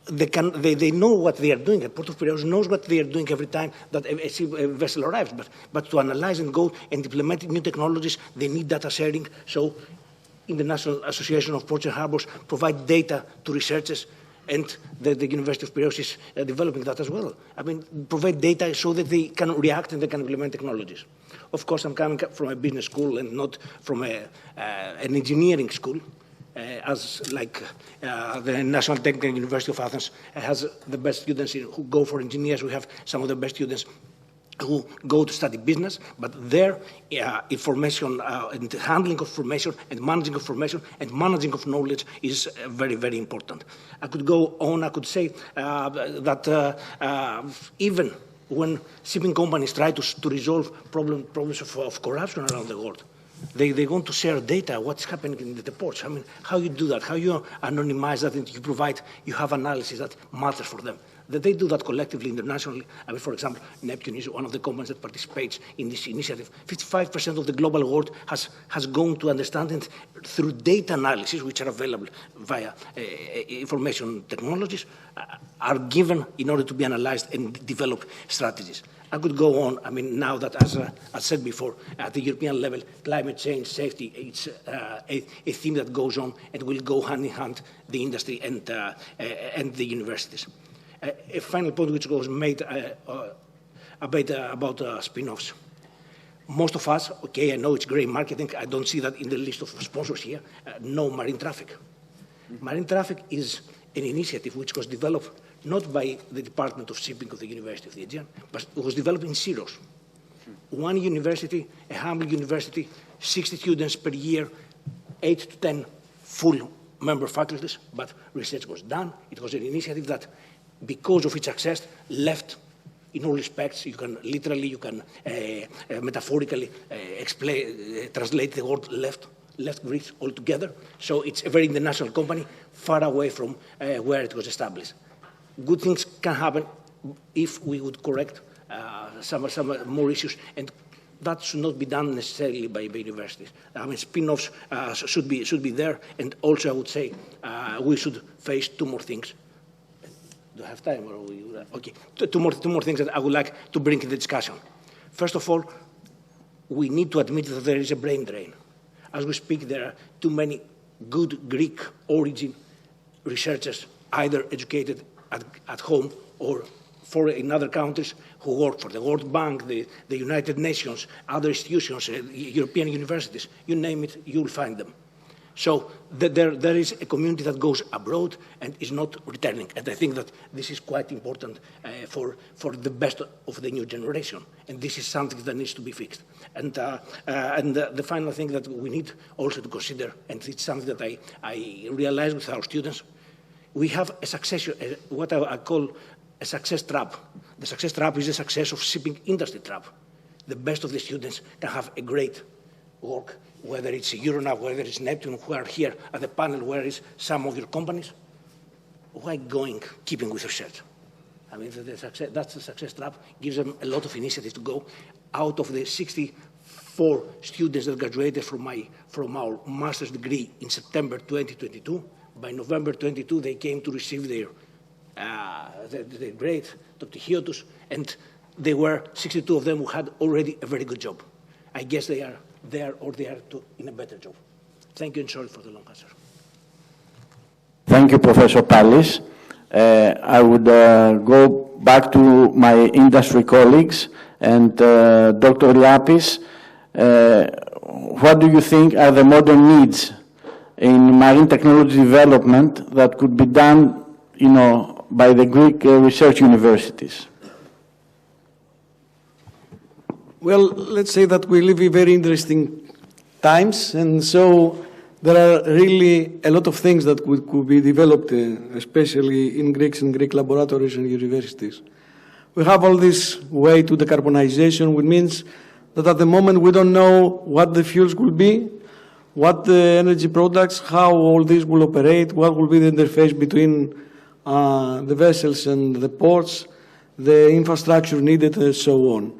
they know what they are doing. The Port of Piraeus knows what they are doing every time that a vessel arrives. But to analyze and go and implement new technologies, they need data sharing. So International Association of Ports and Harbors provide data to researchers, and the University of Piraeus is developing that as well. I mean, provide data so that they can react and they can implement technologies. Of course, I'm coming from a business school and not from an engineering school. The National Technical University of Athens has the best students who go for engineers. We have some of the best students who go to study business, but their information and handling of information and managing of knowledge is very, very important. I could go on, I could say that even when shipping companies try to resolve problems of corruption around the world, they want to share data, what's happening in the ports. I mean, how you do that, how you anonymize that, and you have analysis that matters for them. That they do that collectively, internationally. I mean, for example, Neptune is one of the companies that participates in this initiative. 55% of the global world has gone to understand it through data analysis, which are available via information technologies, are given in order to be analyzed and develop strategies. I could go on. I mean, now that, as I said before, at the European level, climate change, safety, it's a theme that goes on and will go hand in hand, the industry and the universities. A final point which was made about spin-offs. Most of us, okay, I know it's great marketing, I don't see that in the list of sponsors here, know marine traffic. Marine traffic is an initiative which was developed not by the Department of Shipping of the University of the Aegean, but it was developed in Syros. One university, a humble university, 60 students per year, 8 to 10 full member faculties, but research was done. It was an initiative that, because of its success, left in all respects. You can literally, you can metaphorically translate the word left Greece altogether. So it's a very international company, far away from where it was established. Good things can happen if we would correct some more issues, and that should not be done necessarily by universities. I mean, spin-offs should be there, and also I would say we should face two more things. Do I have time? Or okay, two more things that I would like to bring in the discussion. First of all, we need to admit that there is a brain drain. As we speak, there are too many good Greek origin researchers, either educated at home or in other countries, who work for the World Bank, the United Nations, other institutions, European universities, you name it, you'll find them. So there is a community that goes abroad and is not returning. And I think that this is quite important for the best of the new generation. And this is something that needs to be fixed. And the final thing that we need also to consider, and it's something that I realize with our students, we have a succession, what I call a success trap. The success trap is the success of shipping industry trap. The best of the students can have a great work, whether it's Euronav, whether it's Neptune, who are here at the panel, where is some of your companies. Why keeping with research? I mean, that's the success trap. Gives them a lot of initiative to go. Out of the 64 students that graduated from our master's degree in September 2022, by November 22, they came to receive their grade, Dr. Hiotus, and they were 62 of them who had already a very good job. I guess they are there, or they are in a better job. Thank you, and sorry for the long answer. Thank you, Professor Pallis. I would go back to my industry colleagues, and Dr. Liapis, what do you think are the modern needs in marine technology development that could be done, by the Greek research universities? Well, let's say that we live in very interesting times, and so there are really a lot of things that could be developed, especially in Greeks and Greek laboratories and universities. We have all this way to decarbonization, which means that at the moment we don't know what the fuels will be, what the energy products, how all this will operate, what will be the interface between the vessels and the ports, the infrastructure needed, and so on.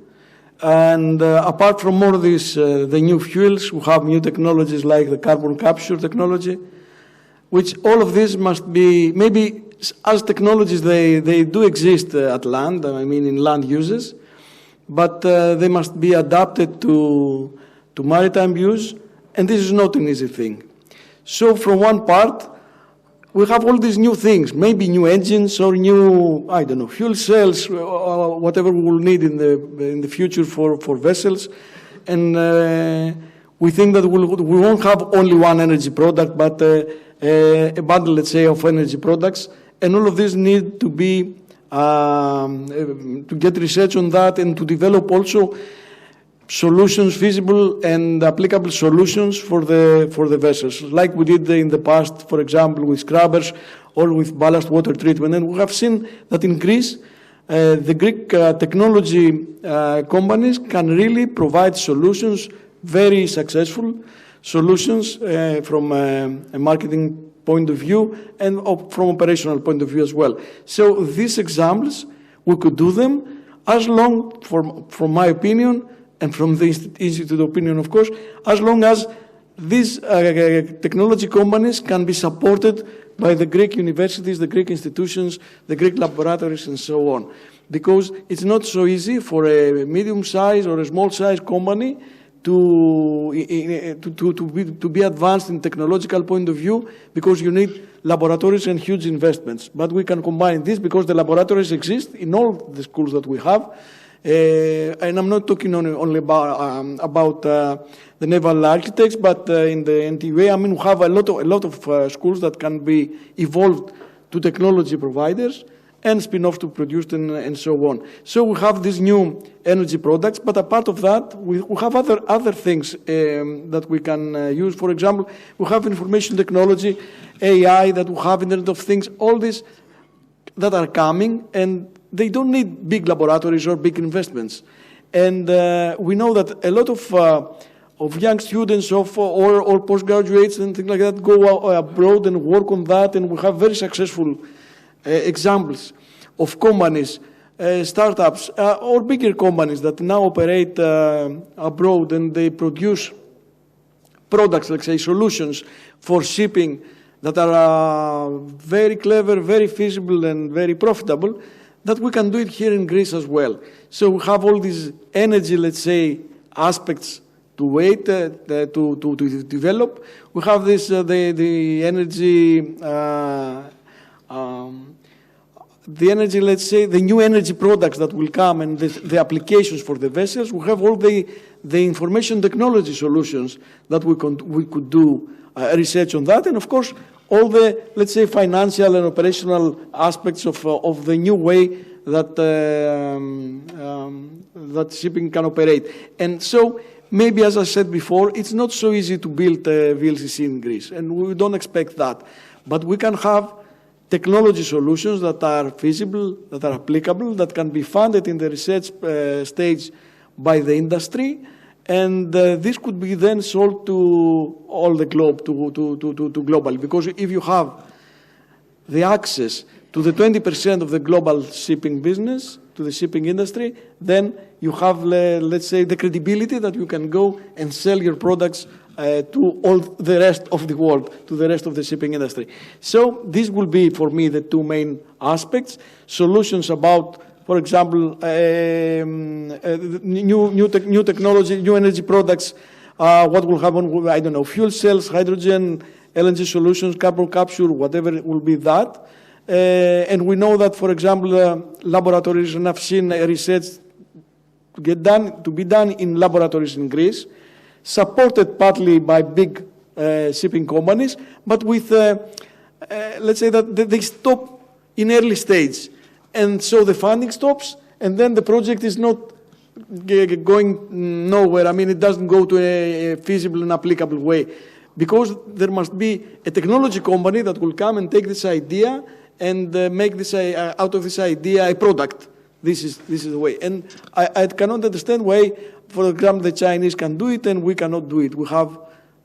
And apart from all this, the new fuels, we have new technologies like the carbon capture technology, which all of this must be, maybe as technologies, they do exist at land, I mean in land uses, but they must be adapted to maritime use, and this is not an easy thing. So from one part, we have all these new things, maybe new engines or new, I don't know, fuel cells, or whatever we will need in the future for vessels. And we think that we won't have only one energy product, but a bundle, let's say, of energy products. And all of these need to be, to get research on that and to develop also solutions, feasible and applicable solutions for the vessels, like we did in the past, for example, with scrubbers or with ballast water treatment. And we have seen that in Greece, the Greek technology companies can really provide solutions, very successful solutions from a marketing point of view and from operational point of view as well. So these examples, we could do them as long, from my opinion, and from the Institute opinion, of course, as long as these technology companies can be supported by the Greek universities, the Greek institutions, the Greek laboratories, and so on. Because it's not so easy for a medium-sized or a small-sized company to be advanced in technological point of view, because you need laboratories and huge investments. But we can combine this because the laboratories exist in all the schools that we have. And I'm not talking only about the naval architects, but in the NTUA, I mean, we have a lot of schools that can be evolved to technology providers and spin off to produced and so on. So we have these new energy products, but apart of that, we have other things that we can use. For example, we have information technology, AI, that we have Internet of Things, all these that are coming, and they don't need big laboratories or big investments. And we know that a lot of young students or postgraduates and things like that go abroad and work on that, and we have very successful examples of companies, startups, or bigger companies that now operate abroad, and they produce products, let's say solutions for shipping that are very clever, very feasible, and very profitable, that we can do it here in Greece as well. So we have all these energy, let's say, aspects to wait, to develop. We have this, the energy, let's say, the new energy products that will come and the applications for the vessels. We have all the information technology solutions that we could do research on that. And of course, all the, let's say, financial and operational aspects of the new way that, that shipping can operate. And so, maybe, as I said before, it's not so easy to build a VLCC in Greece, and we don't expect that. But we can have technology solutions that are feasible, that are applicable, that can be funded in the research stage by the industry, and this could be then sold to all the globe, to global. Because if you have the access to the 20% of the global shipping business, to the shipping industry, then you have, let's say, the credibility that you can go and sell your products to all the rest of the world, to the rest of the shipping industry. So this will be, for me, the two main aspects. Solutions about, for example, new technology, new energy products, what will happen with, I don't know, fuel cells, hydrogen, LNG solutions, carbon capture, whatever will be that. And we know that, for example, laboratories, and I've seen research to be done in laboratories in Greece, supported partly by big shipping companies, but with, let's say that they stop in early stage. And so the funding stops, and then the project is not going nowhere. I mean, it doesn't go to a feasible and applicable way, because there must be a technology company that will come and take this idea and make this out of this idea a product. This is the way. And I cannot understand why, for example, the Chinese can do it and we cannot do it. We have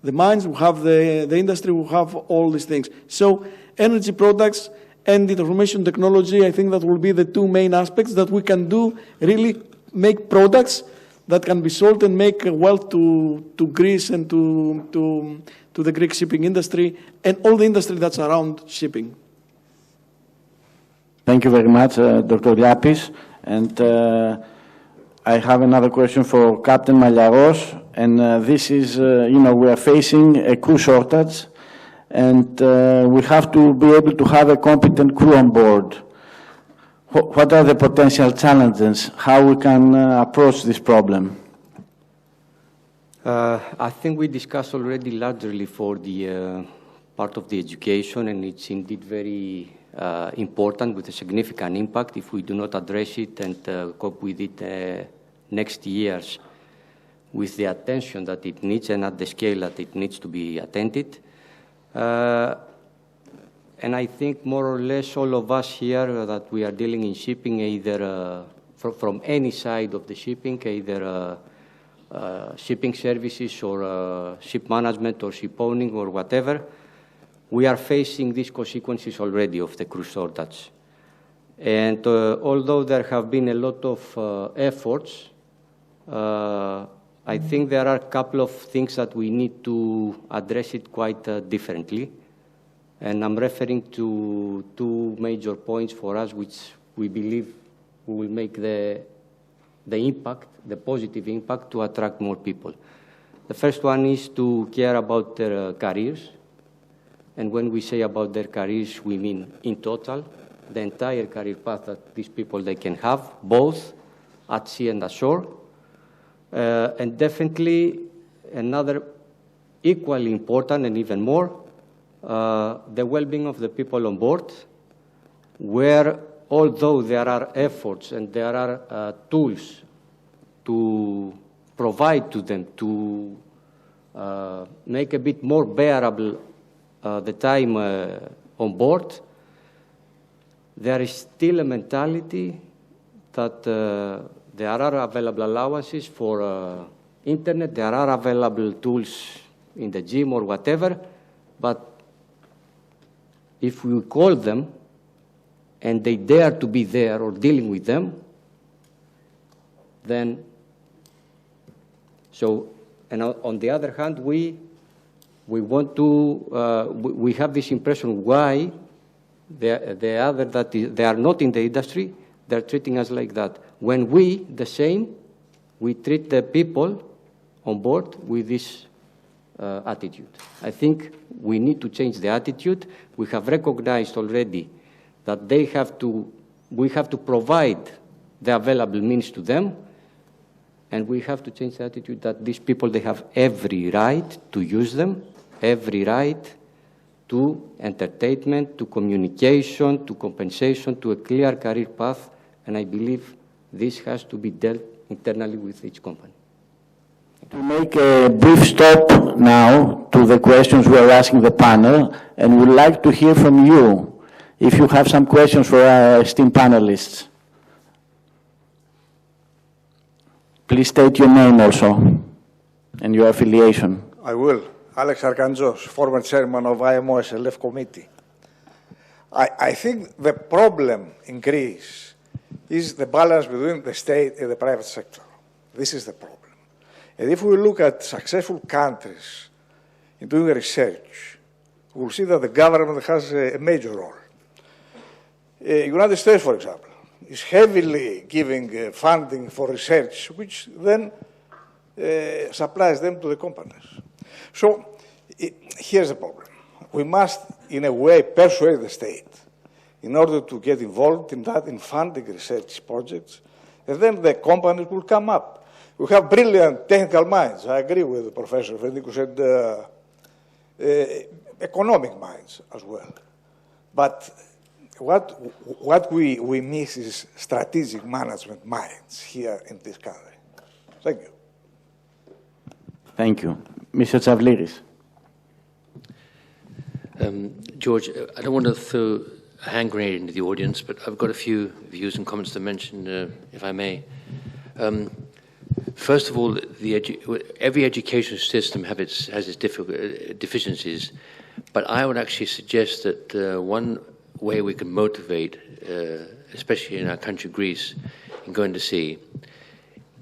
the mines, we have the industry, we have all these things. So energy products and information technology, I think that will be the two main aspects that we can do, really make products that can be sold and make wealth to Greece and to the Greek shipping industry and all the industry that's around shipping. Thank you very much, Dr. Liapis. And I have another question for Captain Malliaros. And this is, we are facing a crew shortage, and we have to be able to have a competent crew on board. What are the potential challenges? How we can approach this problem? I think we discussed already largely for the part of the education, and it's indeed very important with a significant impact if we do not address it and cope with it next years with the attention that it needs and at the scale that it needs to be attended. And I think more or less all of us here that we are dealing in shipping, either from any side of the shipping, either shipping services or ship management or ship owning or whatever, we are facing these consequences already of the crew shortage. And although there have been a lot of efforts, I think there are a couple of things that we need to address it quite differently. And I'm referring to two major points for us, which we believe will make the impact, the positive impact, to attract more people. The first one is to care about their careers. And when we say about their careers, we mean in total, the entire career path that these people they can have, both at sea and ashore. And definitely another equally important and even more, the well-being of the people on board, where although there are efforts and there are tools to provide to them to make a bit more bearable the time on board, there is still a mentality that there are available allowances for internet, there are available tools in the gym or whatever, but if we call them and they dare to be there or dealing with them, then, so, and on the other hand, we want to, we have this impression why the other that they are not in the industry, they're treating us like that. When we, the same, we treat the people on board with this attitude. I think we need to change the attitude. We have recognized already that they have to, we have to provide the available means to them, and we have to change the attitude that these people, they have every right to use them, every right to entertainment, to communication, to compensation, to a clear career path, and I believe this has to be dealt internally with each company. To make a brief stop now to the questions we are asking the panel, and we'd like to hear from you if you have some questions for our esteemed panelists. Please state your name also and your affiliation. I will. Alex Arkanzos, former chairman of IMO SLF committee. I think the problem in Greece is the balance between the state and the private sector. This is the problem. And if we look at successful countries in doing research, we'll see that the government has a major role. United States, for example, is heavily giving funding for research, which then supplies them to the companies. So here's the problem. We must, in a way, persuade the state in order to get involved in that, in funding research projects, and then the companies will come up. We have brilliant technical minds. I agree with Professor Fendik, who said economic minds as well. But what we miss is strategic management minds here in this country. Thank you. Thank you. Mr. Tsavliris. George, I don't want to throw a hand grenade into the audience, but I've got a few views and comments to mention, if I may. First of all, every education system has its deficiencies, but I would actually suggest that one way we can motivate, especially in our country, Greece, in going to sea,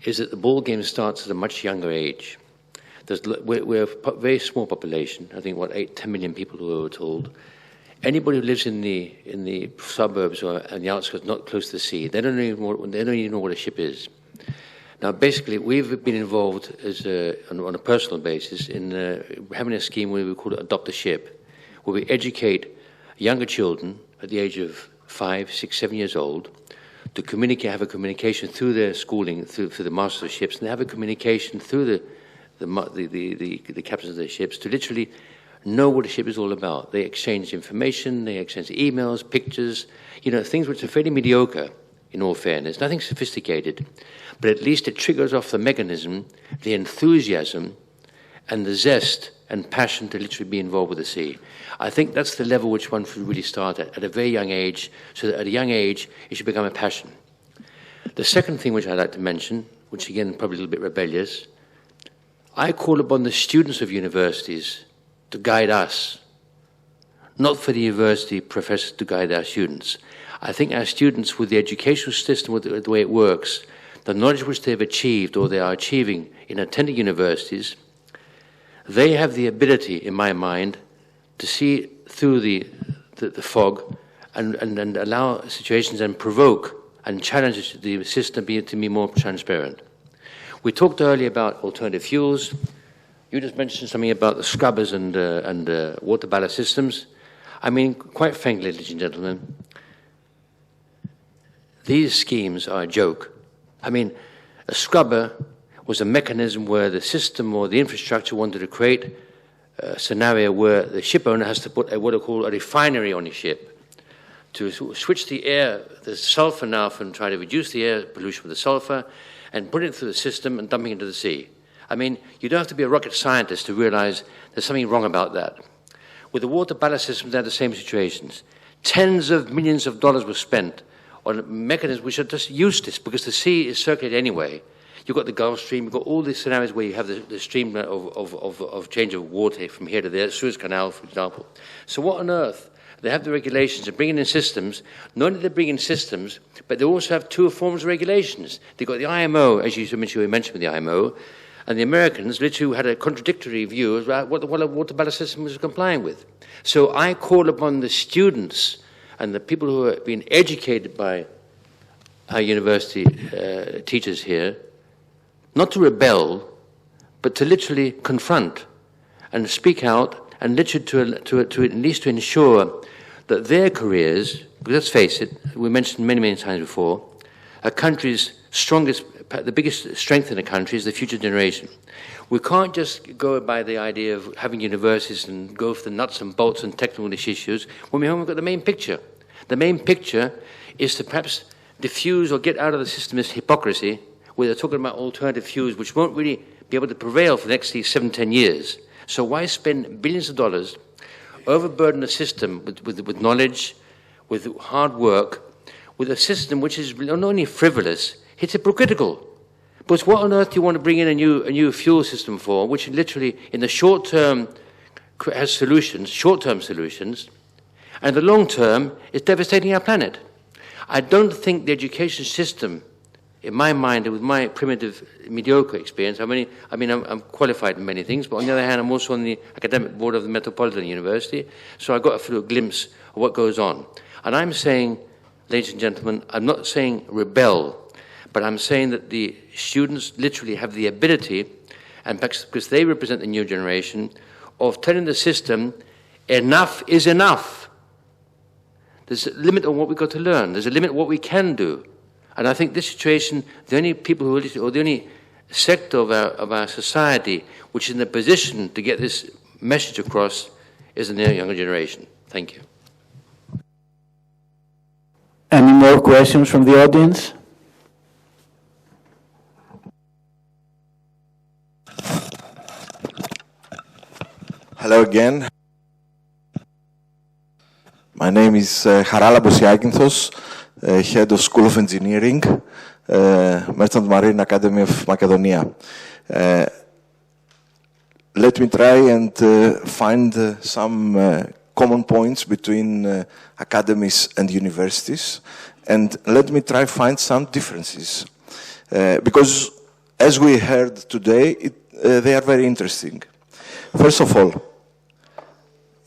is that the ball game starts at a much younger age. We're a very small population, I think, 10 million people we were told, anybody who lives in the suburbs or on the outskirts, not close to the sea, they don't even know what a ship is. Now, basically, we've been involved on a personal basis in having a scheme where we call it Adopt a Ship, where we educate younger children at the age of 5, 6, 7 years old to communicate, have a communication through their schooling, through the masters of ships, and have a communication through the captains of their ships to literally know what a ship is all about. They exchange information, they exchange emails, pictures, things which are fairly mediocre, in all fairness, nothing sophisticated, but at least it triggers off the mechanism, the enthusiasm, and the zest and passion to literally be involved with the sea. I think that's the level which one should really start at a very young age, so that at a young age it should become a passion. The second thing which I'd like to mention, which again probably a little bit rebellious, I call upon the students of universities to guide us, not for the university professors to guide our students. I think our students, with the educational system, with the way it works, the knowledge which they've achieved or they are achieving in attending universities, they have the ability, in my mind, to see through the fog and allow situations and provoke and challenge the system to be more transparent. We talked earlier about alternative fuels. You just mentioned something about the scrubbers and water ballast systems. I mean, quite frankly, ladies and gentlemen, these schemes are a joke. I mean, a scrubber was a mechanism where the system or the infrastructure wanted to create a scenario where the ship owner has to put what are called a refinery on his ship to switch the air, the sulfur now, and try to reduce the air pollution with the sulfur and put it through the system and dumping it into the sea. I mean, you don't have to be a rocket scientist to realize there's something wrong about that. With the water ballast systems, they're the same situations. Tens of millions of dollars were spent on mechanisms which are just useless because the sea is circulated anyway. You've got the Gulf Stream, you've got all these scenarios where you have the stream of change of water from here to there, Suez Canal, for example. So what on earth? They have the regulations, they're bringing in systems. Not only do they bring in systems, but they also have two forms of regulations. They've got the IMO, as you mentioned with the IMO, and the Americans literally had a contradictory view about what the water ballast system was complying with. So I call upon the students and the people who are being educated by our university teachers here, not to rebel, but to literally confront and speak out, and literally to at least to ensure that their careers, because let's face it, we mentioned many, many times before, a country's strongest, the biggest strength in a country is the future generation. We can't just go by the idea of having universities and go for the nuts and bolts and technical issues when we haven't got the main picture. The main picture is to perhaps diffuse or get out of the system this hypocrisy where they're talking about alternative fuels which won't really be able to prevail for the next 7, 10 years. So why spend billions of dollars, overburden the system with knowledge, with hard work, with a system which is not only frivolous, it's hypocritical. But what on earth do you want to bring in a new fuel system for, which literally in the short term has solutions, short-term solutions, and the long term is devastating our planet? I don't think the education system, in my mind, with my primitive, mediocre experience, I'm qualified in many things, but on the other hand, I'm also on the academic board of the Metropolitan University, so I got a glimpse of what goes on. And I'm saying, ladies and gentlemen, I'm not saying rebel, but I'm saying that the students literally have the ability, and because they represent the new generation, of telling the system, enough is enough. There's a limit on what we've got to learn. There's a limit on what we can do. And I think this situation, the only people who are, or the only sector of our society which is in the position to get this message across is the younger generation. Thank you. Any more questions from the audience? Hello again. My name is Haralambos Iaginthos, Head of School of Engineering, Merchant Marine Academy of Macedonia. Let me try and find some common points between academies and universities, and let me try find some differences. Because, as we heard today, they are very interesting. First of all,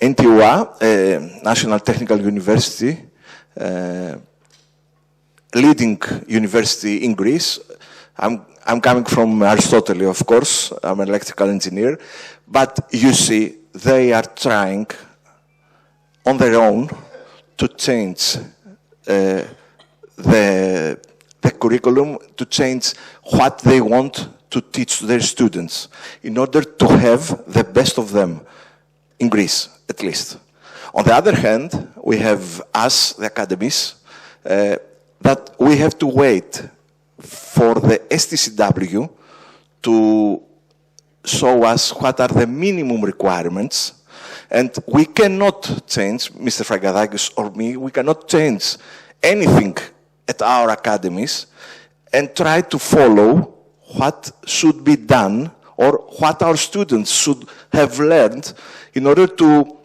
NTUA, National Technical University, leading university in Greece. I'm coming from Aristotle, of course. I'm an electrical engineer. But you see, they are trying on their own to change the curriculum, to change what they want to teach to their students in order to have the best of them in Greece, at least. On the other hand, we have us, the academies, that we have to wait for the STCW to show us what are the minimum requirements, and we cannot change, Mr. Fragadakis or me, we cannot change anything at our academies and try to follow what should be done or what our students should have learned in order to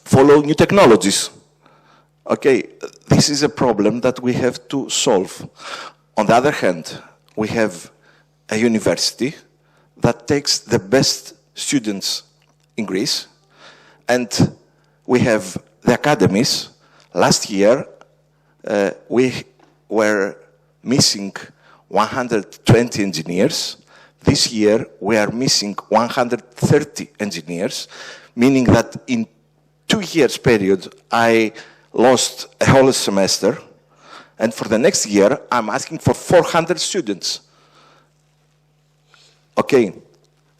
follow new technologies. Okay, this is a problem that we have to solve. On the other hand, we have a university that takes the best students in Greece, and we have the academies. Last year, we were missing 120 engineers. This year, we are missing 130 engineers, meaning that in 2 years period, I lost a whole semester. And for the next year, I'm asking for 400 students. Okay,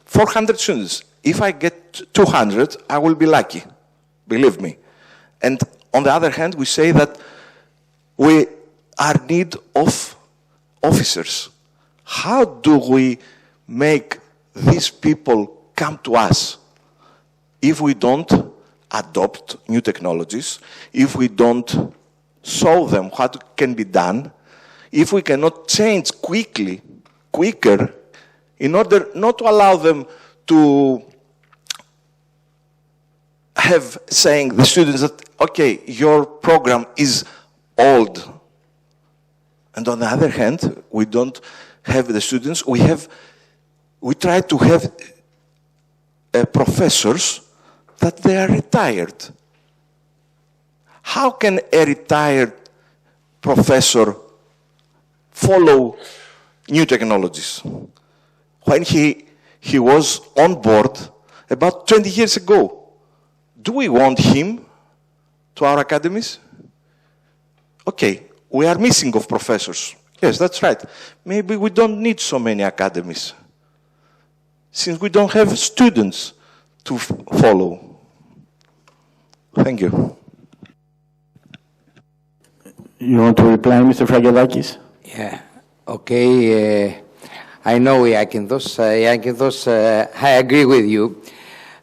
400 students. If I get 200, I will be lucky, believe me. And on the other hand, we say that we are in need of officers. How do we make these people come to us if we don't adopt new technologies, if we don't show them what can be done, if we cannot change quicker, in order not to allow them to have saying the students that, okay, your program is old. And on the other hand, we don't have the students, we try to have professors that they are retired. How can a retired professor follow new technologies when he was on board about 20 years ago? Do we want him to our academies? Okay, we are missing of professors. Yes, that's right. Maybe we don't need so many academies, since we don't have students to follow. Thank you. You want to reply, Mr. Fragadakis? Yeah, okay. I know, Iakinthos, I agree with you.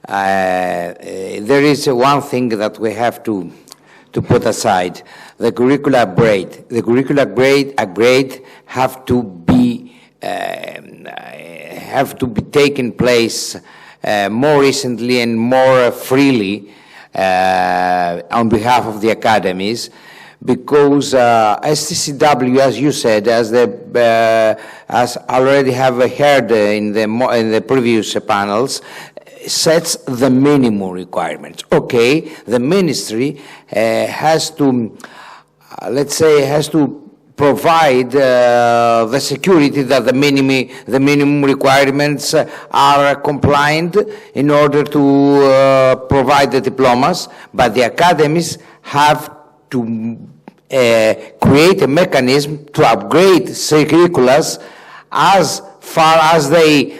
There is one thing that we have to put aside: the curricular upgrade. The curricular upgrade have to be taken place more recently and more freely on behalf of the academies, because STCW, as you said, as already have heard in the previous panels, sets the minimum requirements. Okay, the ministry has to, let's say, has to provide the security that the minimum requirements are compliant in order to provide the diplomas, but the academies have to create a mechanism to upgrade curriculums as far as they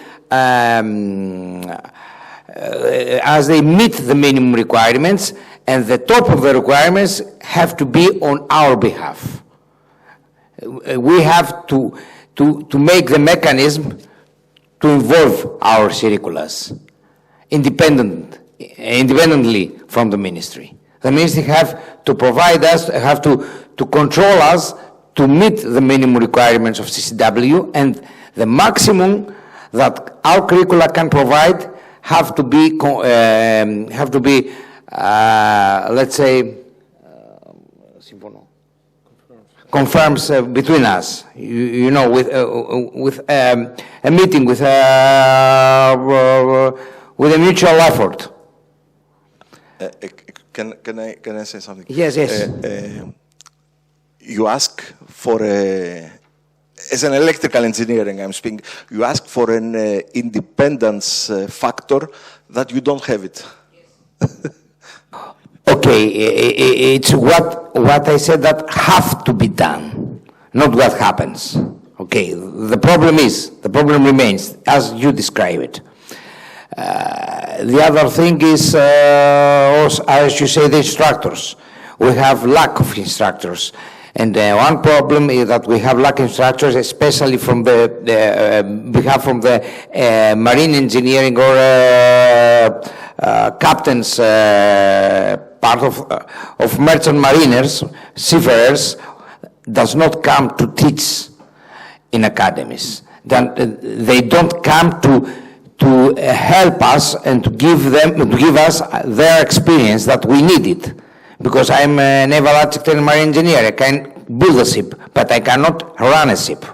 meet the minimum requirements, and the top of the requirements have to be on our behalf. We have to make the mechanism to involve our curriculums independently from the ministry. The ministry have to provide us, have to control us to meet the minimum requirements of CCW, and the maximum that our curricula can provide have to be let's say, confirms between us. You know, with a meeting, with a mutual effort. Can I say something? Yes, yes. You ask for as an electrical engineering, I'm speaking, you ask for an independence factor that you don't have it. Okay, it's what I said that have to be done, not what happens. Okay, the problem remains as you describe it. The other thing is, also, as you say, the instructors. We have lack of instructors. And one problem is that we have lack of instructors, especially from the marine engineering or captains, part of merchant mariners, seafarers, does not come to teach in academies. They don't come to help us and to give us their experience that we needed. Because I'm a naval architect and marine engineer, I can build a ship, but I cannot run a ship.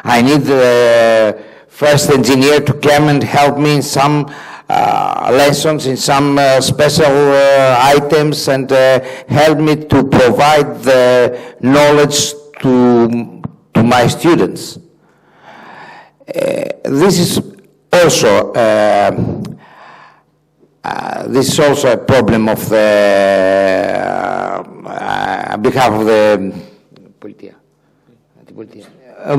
I need the first engineer to come and help me in some lessons, in some special items, and help me to provide the knowledge to my students. This is also a problem of behalf of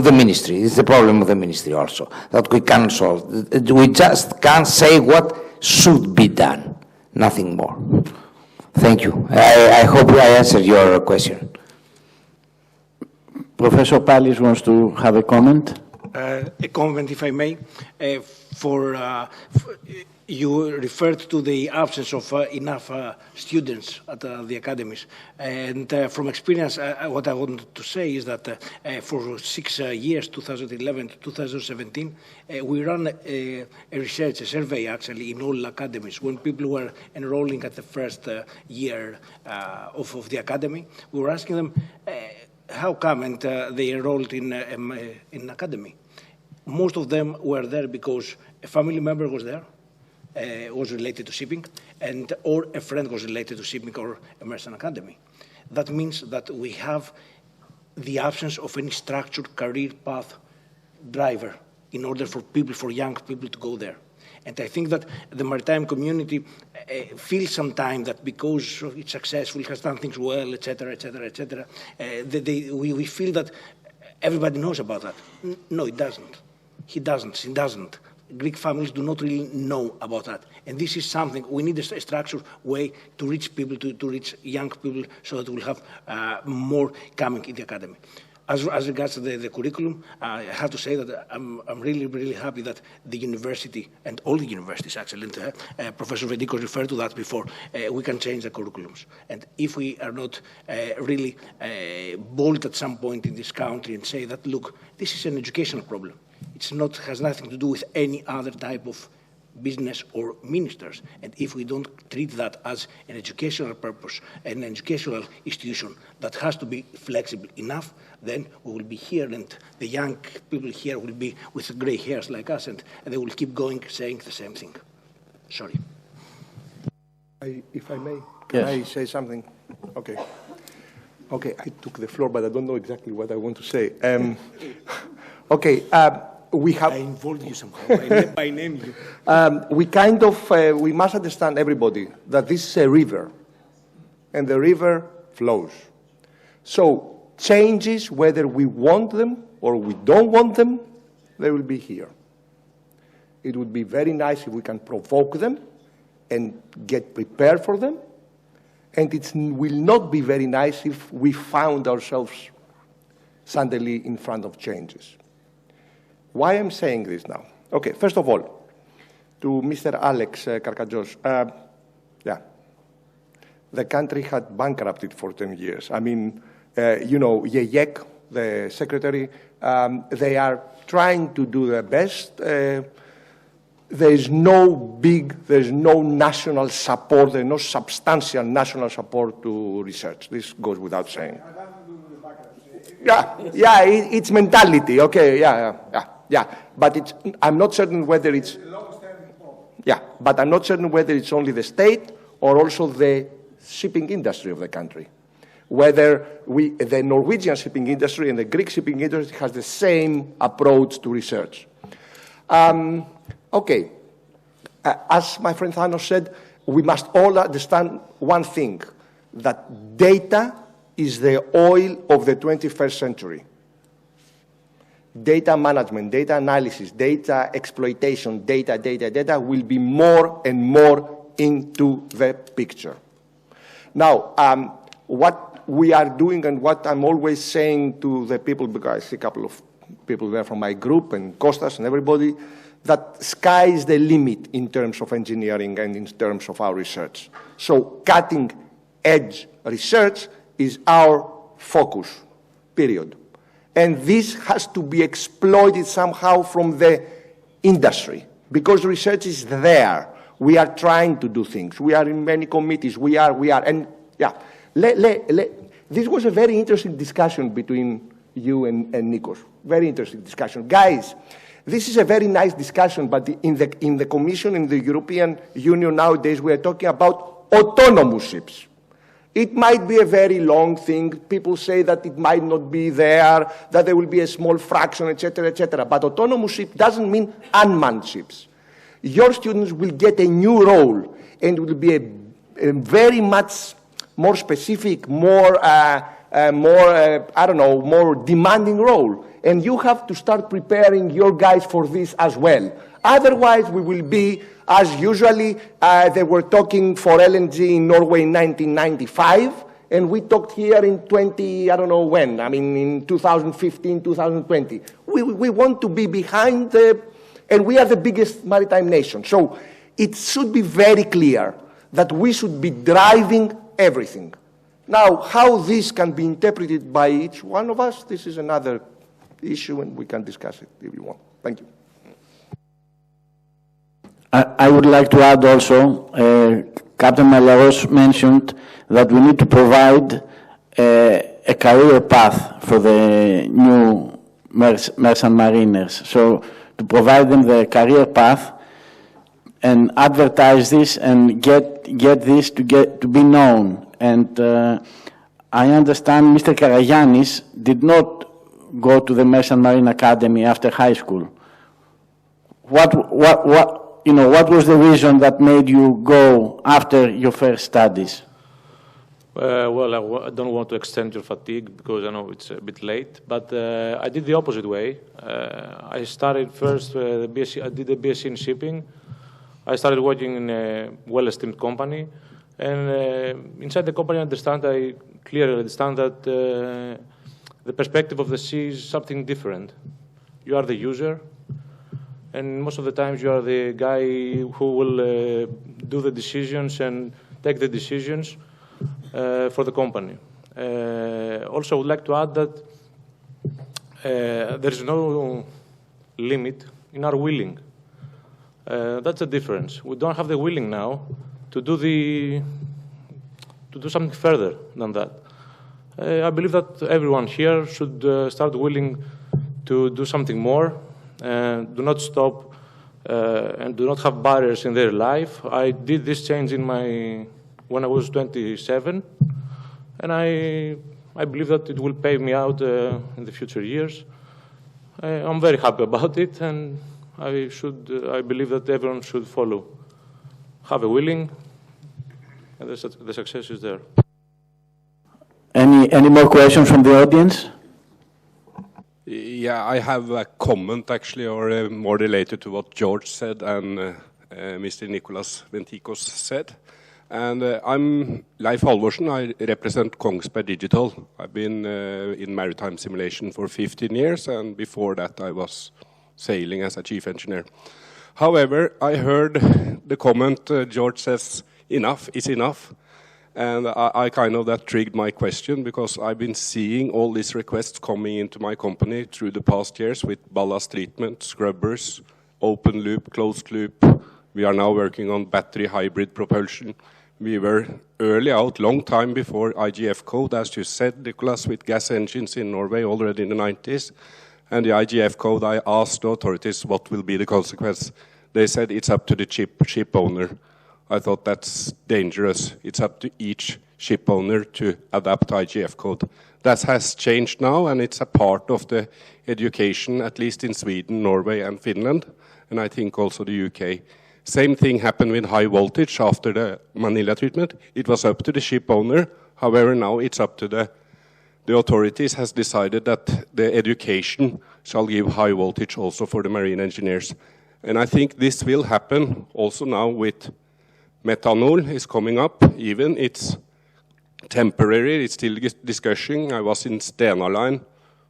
the ministry. It's the problem of the ministry also that we can't solve. We just can't say what should be done, nothing more. Thank you. I hope I answered your question. Professor Pallis wants to have a comment. A comment, if I may, you referred to the absence of enough students at the academies. And from experience, what I wanted to say is that for 6 years, 2011 to 2017, we ran a research, a survey actually, in all academies. When people were enrolling at the first year of the academy, we were asking them, how come and they enrolled in academy? Most of them were there because a family member was there, was related to shipping, or a friend was related to shipping or a merchant academy. That means that we have the absence of any structured career path driver in order for people, for young people to go there. And I think that the maritime community feels sometimes that because it's successful, it has done things well, etc., etc., etc., we feel that everybody knows about that. No, it doesn't. He doesn't. She doesn't. Greek families do not really know about that. And this is something, we need a structured way to reach people, to reach young people, so that we'll have more coming in the academy. As regards to the curriculum, I have to say that I'm really, really happy that the university, and all the universities actually, and Professor Vedikos referred to that before, we can change the curriculums. And if we are not really bold at some point in this country and say that, look, this is an educational problem. It's not, has nothing to do with any other type of business or ministers. And if we don't treat that as an educational purpose, an educational institution that has to be flexible enough, then we will be here, and the young people here will be with gray hairs like us, and they will keep going saying the same thing. Sorry. If I may, can I say something? Okay. Okay, I took the floor, but I don't know exactly what I want to say. Okay, we have... I involved you somehow, by name you. We must understand, everybody, that this is a river, and the river flows. So changes, whether we want them or we don't want them, they will be here. It would be very nice if we can provoke them and get prepared for them, and it will not be very nice if we found ourselves suddenly in front of changes. Why I'm saying this now? Okay, first of all, to Mr. Alex Karkajos, the country had bankrupted for 10 years. I mean, you know, Yeyek, the secretary, they are trying to do their best. There's no national support, there's no substantial national support to research. This goes without saying. Yeah, it's mentality, okay, yeah. But I'm not certain whether it's... Yeah, but I'm not certain whether it's only the state or also the shipping industry of the country. Whether the Norwegian shipping industry and the Greek shipping industry has the same approach to research. Okay, as my friend Thanos said, we must all understand one thing, that data is the oil of the 21st century. Data management, data analysis, data exploitation, data will be more and more into the picture. Now, what we are doing and what I'm always saying to the people, because I see a couple of people there from my group and Kostas and everybody, that sky is the limit in terms of engineering and in terms of our research. So cutting edge research is our focus, period. And this has to be exploited somehow from the industry, because research is there. We are trying to do things. We are in many committees. We are. And yeah, this was a very interesting discussion between you and Nikos. Very interesting discussion. Guys, this is a very nice discussion, but in the Commission, in the European Union nowadays, we are talking about autonomous ships. It might be a very long thing. People say that it might not be there, that there will be a small fraction, etc., etc. But autonomous ship doesn't mean unmanned ships. Your students will get a new role, and it will be a very much more specific, more demanding role. And you have to start preparing your guys for this as well. Otherwise, we will be, as usually, they were talking for LNG in Norway in 1995, and we talked here in in 2015, 2020. We want to be behind and we are the biggest maritime nation. So it should be very clear that we should be driving everything. Now, how this can be interpreted by each one of us, this is another issue, and we can discuss it if you want. Thank you. I would like to add also, Captain Malliaros mentioned that we need to provide a career path for the new merchant mariners. So to provide them the career path and advertise this and get this to be known. And I understand Mr. Karagiannis did not go to the Merchant Marine Academy after high school. What was the reason that made you go after your first studies? Well, I don't want to extend your fatigue because I know it's a bit late, but I did the opposite way. I started first, I did a BSc in shipping. I started working in a well-esteemed company, and inside the company I clearly understand that the perspective of the sea is something different. You are the user, and most of the times you are the guy who will do the decisions and take the decisions for the company. Also, I would like to add that there is no limit in our willing. That's the difference. We don't have the willing now to do something further than that. I believe that everyone here should start willing to do something more and do not stop and do not have barriers in their life. I did this change when I was 27, and I believe that it will pay me out in the future years. I'm very happy about it, and I believe that everyone should follow. Have a willing, and the success is there. Any more questions from the audience? Yeah, I have a comment actually, or more related to what George said and Mr. Nikolaos Ventikos said. And I'm Leif Halvorsen. I represent Kongsberg Digital. I've been in maritime simulation for 15 years, and before that I was sailing as a chief engineer. However, I heard the comment George says, enough is enough. And I kind of, that triggered my question, because I've been seeing all these requests coming into my company through the past years with ballast treatment, scrubbers, open loop, closed loop. We are now working on battery hybrid propulsion. We were early out, long time before IGF code, as you said, Nikolaos, with gas engines in Norway already in the 90s. And the IGF code, I asked the authorities what will be the consequence. They said it's up to the ship owner. I thought that's dangerous. It's up to each ship owner to adapt IGF code. That has changed now, and it's a part of the education, at least in Sweden, Norway, and Finland, and I think also the UK. Same thing happened with high voltage after the Manila treatment. It was up to the ship owner. However, now it's up to the authorities has decided that the education shall give high voltage also for the marine engineers. And I think this will happen also now with methanol is coming up. Even it's temporary, it's still discussion. I was in Stena Line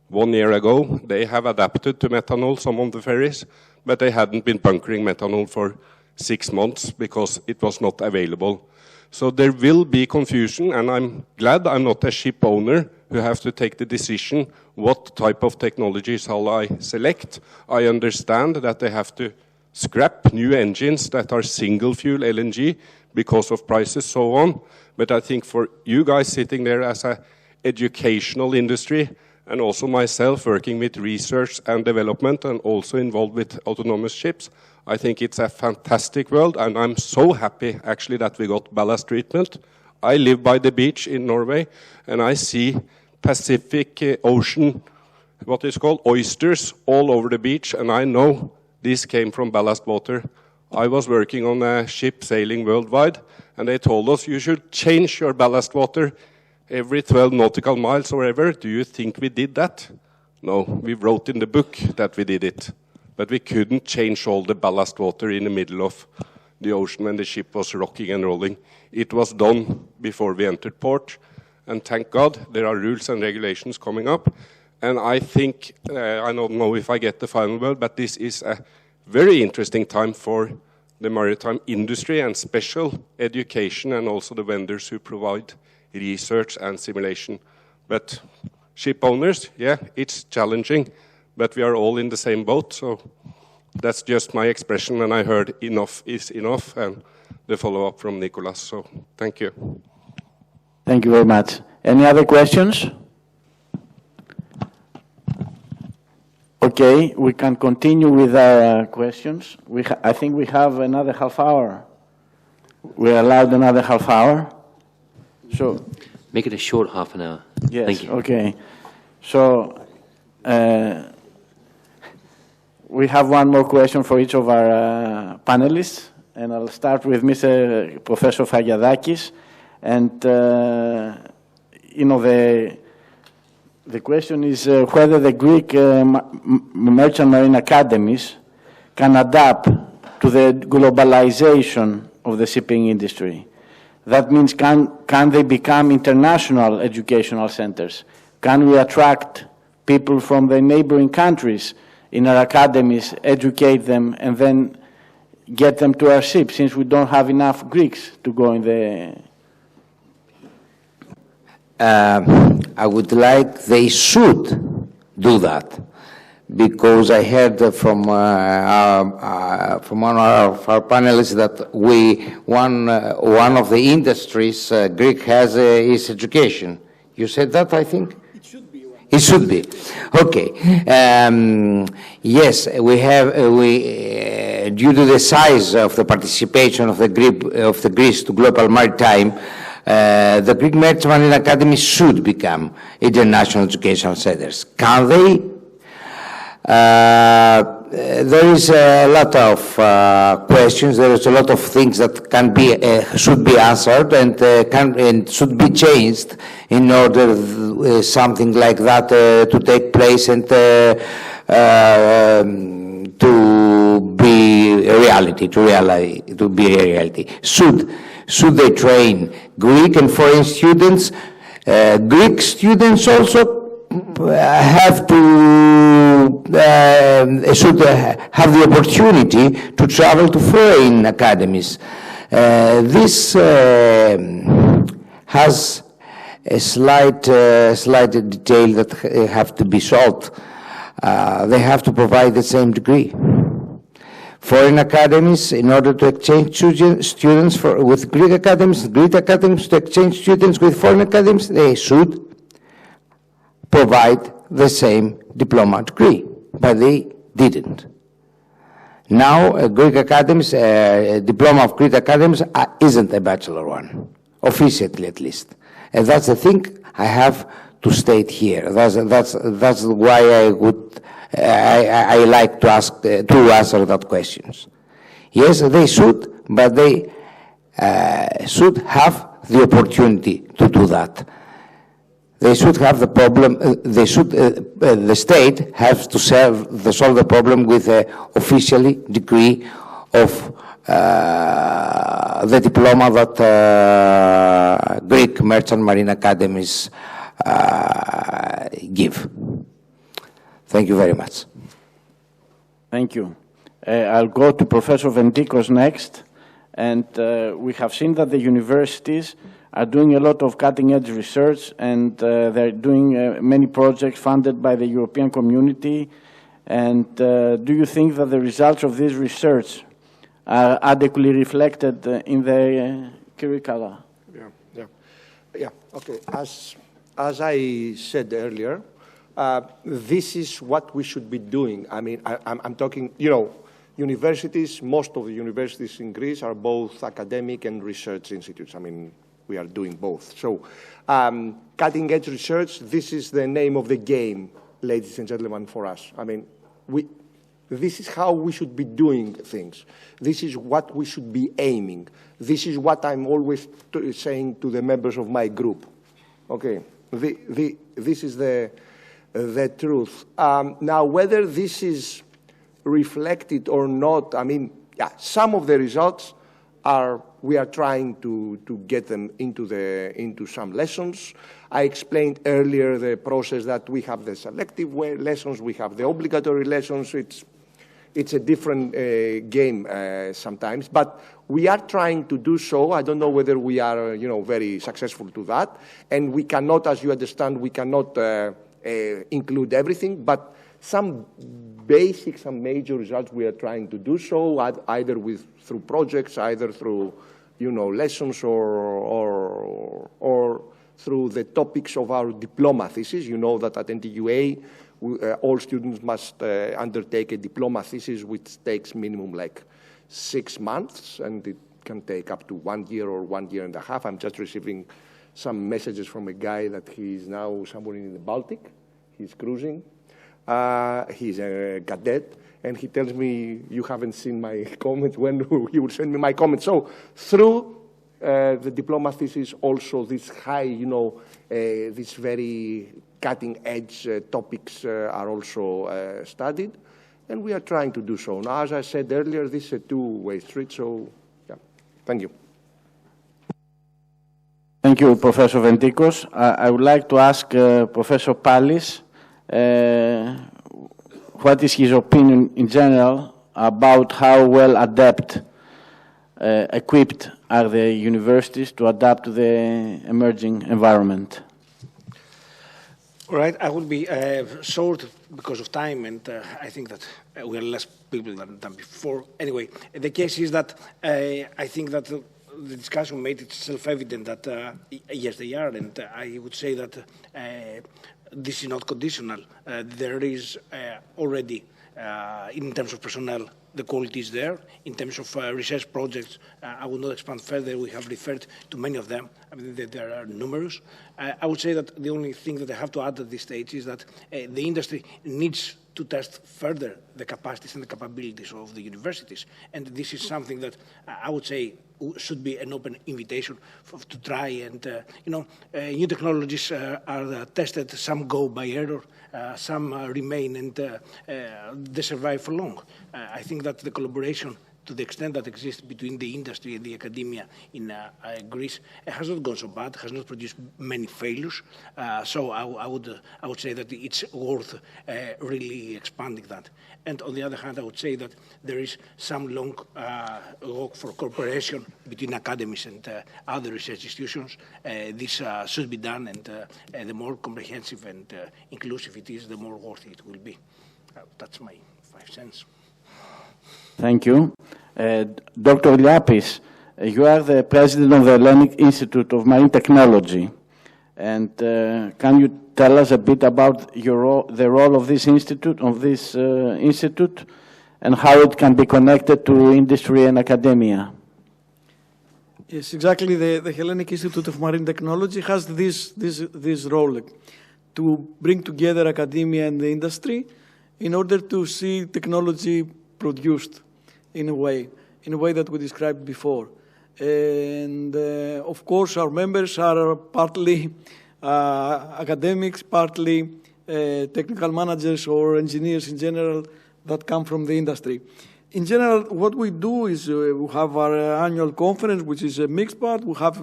1 year ago. They have adapted to methanol, some of the ferries, but they hadn't been bunkering methanol for 6 months because it was not available. So there will be confusion, and I'm glad I'm not a ship owner who have to take the decision what type of technology shall I select. I understand that they have to scrap new engines that are single fuel LNG because of prices, so on. But I think for you guys sitting there as an educational industry, and also myself working with research and development and also involved with autonomous ships, I think it's a fantastic world, and I'm so happy actually that we got ballast treatment. I live by the beach in Norway, and I see Pacific Ocean, what is called oysters, all over the beach, and I know this came from ballast water. I was working on a ship sailing worldwide, and they told us you should change your ballast water every 12 nautical miles or whatever. Do you think we did that? No, we wrote in the book that we did it. But we couldn't change all the ballast water in the middle of the ocean when the ship was rocking and rolling. It was done before we entered port. And thank God there are rules and regulations coming up. And I think, I don't know if I get the final word, but this is a very interesting time for the maritime industry and special education, and also the vendors who provide research and simulation. But ship owners, yeah, it's challenging, but we are all in the same boat. So that's just my expression when I heard enough is enough, and the follow-up from Nikolaos. So thank you. Thank you very much. Any other questions? Okay, we can continue with our questions. I think we have another half hour. We're allowed another half hour. So make it a short half an hour. Yes. Thank you. Okay. So we have one more question for each of our panelists, and I'll start with Mr. Professor Fagiadakis. And the question is whether the Greek merchant marine academies can adapt to the globalization of the shipping industry. That means can they become international educational centers? Can we attract people from the neighboring countries in our academies, educate them, and then get them to our ships, since we don't have enough Greeks to go in the... I would like they should do that, because I heard from one of our panelists that one of the industries Greek has is education. You said that, I think? It should be. It should be. Okay. Yes, we have due to the size of the participation of the Greece to global maritime. The Greek Merchant Marine Academy should become international educational centers. Can they? There is a lot of questions. There is a lot of things that can be, should be answered, and should be changed in order something like that to take place and to be a reality. To be a reality. Should they train Greek and foreign students? Greek students also have to should have the opportunity to travel to foreign academies. This has a slight detail that have to be solved. They have to provide the same degree. Foreign academies, in order to exchange students with Greek academies to exchange students with foreign academies, they should provide the same diploma degree, but they didn't. Now, Greek academies, diploma of Greek academies isn't a bachelor one, officially at least. And that's the thing I have to state here. That's why I like to answer that questions. Yes, they should, but they should have the opportunity to do that. They should have the problem. The state has to solve the problem with an officially degree of the diploma that Greek merchant marine academies give. Thank you very much. Thank you. I'll go to Professor Ventikos next. And we have seen that the universities are doing a lot of cutting-edge research, and they're doing many projects funded by the European community. And do you think that the results of this research are adequately reflected in the curricula? Yeah. Okay. As I said earlier, this is what we should be doing. I mean, I'm talking, universities, most of the universities in Greece are both academic and research institutes. I mean, we are doing both. So cutting-edge research, this is the name of the game, ladies and gentlemen, for us. I mean, this is how we should be doing things. This is what we should be aiming. This is what I'm always saying to the members of my group. Okay, this is the truth. Now, whether this is reflected or not, I mean, some of the results we are trying to get them into some lessons. I explained earlier the process that we have the selective lessons, we have the obligatory lessons. It's a different game sometimes, but we are trying to do so. I don't know whether we are, very successful to that, and we cannot, as you understand, we cannot include everything, but some basic, some major results we are trying to do so, either through projects, either through, lessons or through the topics of our diploma thesis. You know that at NTUA, all students must undertake a diploma thesis, which takes minimum like 6 months, and it can take up to 1 year or 1 year and a half. I'm just receiving some messages from a guy that he's now somewhere in the Baltic. He's cruising. He's a cadet, and he tells me, you haven't seen my comments, when you will send me my comments. So through the diploma thesis, also this high, these very cutting-edge topics are also studied, and we are trying to do so. Now, as I said earlier, this is a two-way street, so yeah, thank you. Thank you, Professor Ventikos. I would like to ask Professor Pallis, what is his opinion in general about how well equipped are the universities to adapt to the emerging environment? All right, I will be short because of time, and I think that we are less people than before. Anyway, the case is that I think that the discussion made it self-evident that yes, they are, and I would say that this is not conditional. There is already, in terms of personnel, the quality is there. In terms of research projects, I will not expand further. We have referred to many of them. I mean, there are numerous. I would say that the only thing that I have to add at this stage is that the industry needs to test further the capacities and the capabilities of the universities. And this is something that I would say should be an open invitation to try and, new technologies are tested, some go by error, some remain and they survive for long. I think that the collaboration, to the extent that exists between the industry and the academia in Greece, has not gone so bad, has not produced many failures. So I would say that it's worth really expanding that. And on the other hand, I would say that there is some long work for cooperation between academies and other research institutions. This should be done, and the more comprehensive and inclusive it is, the more worthy it will be. That's my 5 cents. Thank you. Dr. Liapis, you are the president of the Hellenic Institute of Marine Technology. And can you tell us a bit about the role of this institute, and how it can be connected to industry and academia. Yes, exactly. The Hellenic Institute of Marine Technology has this role to bring together academia and the industry in order to see technology produced in a way that we described before. And of course, our members are partly academics, partly technical managers or engineers in general that come from the industry. In general, what we do is we have our annual conference, which is a mixed part. We have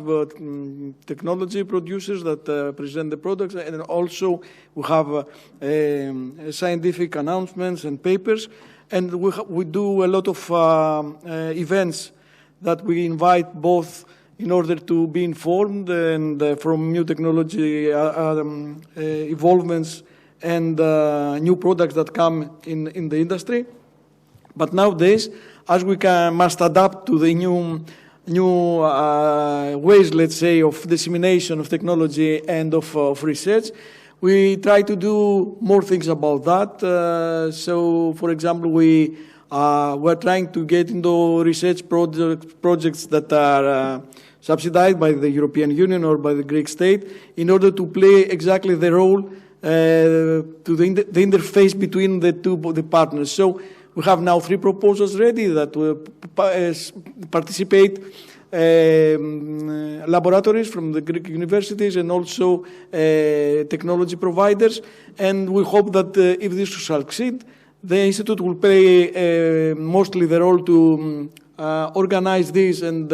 technology producers that present the products, and also we have scientific announcements and papers. And we do a lot of events that we invite both in order to be informed and from new technology evolvements and new products that come in the industry. But nowadays, as we must adapt to the new ways, let's say, of dissemination of technology and of research, we try to do more things about that. So, for example, we're trying to get into research projects that are subsidized by the European Union or by the Greek state in order to play exactly the role to the interface between the partners. So we have now 3 proposals ready that will participate laboratories from the Greek universities and also technology providers. And we hope that if this shall succeed, the Institute will play mostly the role to organize this and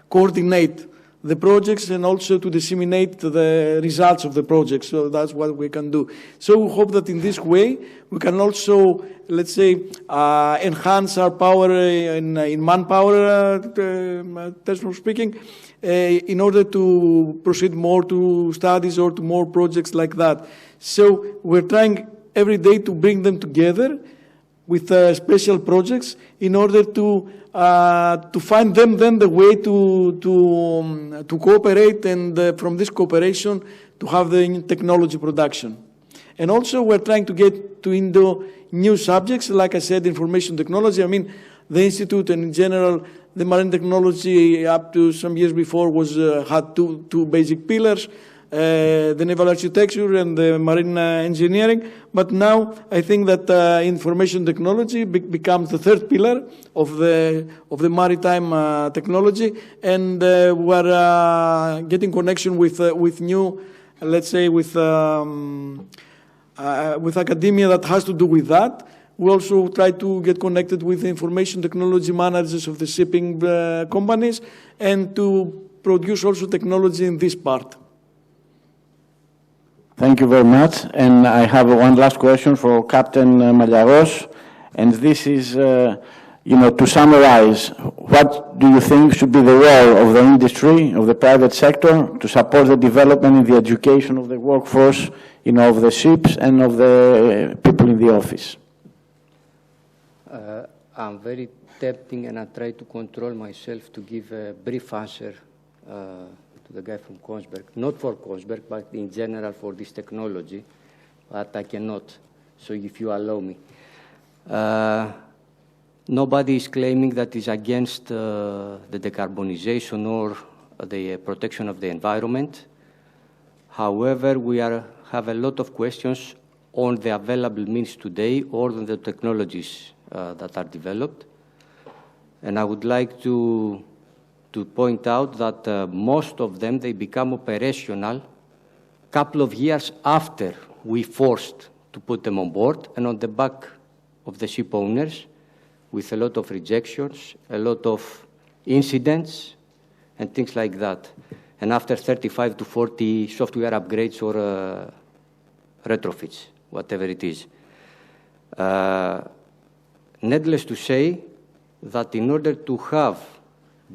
coordinate the projects and also to disseminate the results of the projects. So that's what we can do. So we hope that in this way we can also, let's say, enhance our power in manpower, terms of speaking, in order to proceed more to studies or to more projects like that. So we're trying every day to bring them together with special projects in order to find them then the way to cooperate and from this cooperation to have the technology production. And also we're trying to get into new subjects, like I said, information technology. I mean, the Institute and in general, the marine technology up to some years before had two basic pillars. The naval architecture and the marine engineering, but now I think that information technology becomes the 3rd pillar of the maritime technology, and we're getting connection with new, let's say, with academia that has to do with that. We also try to get connected with the information technology managers of the shipping companies, and to produce also technology in this part. Thank you very much. And I have one last question for Captain Malliaros. And this is, to summarize, what do you think should be the role of the industry, of the private sector, to support the development and the education of the workforce, of the ships and of the people in the office? I'm very tempting, and I try to control myself to give a brief answer to the guy from Kongsberg, not for Kongsberg, but in general for this technology, but I cannot, so if you allow me. Nobody is claiming that is against the decarbonization or the protection of the environment. However, we have a lot of questions on the available means today or on the technologies that are developed. And I would like to point out that most of them, they become operational a couple of years after we forced to put them on board and on the back of the ship owners, with a lot of rejections, a lot of incidents, and things like that. And after 35 to 40 software upgrades or retrofits, whatever it is. Needless to say that in order to have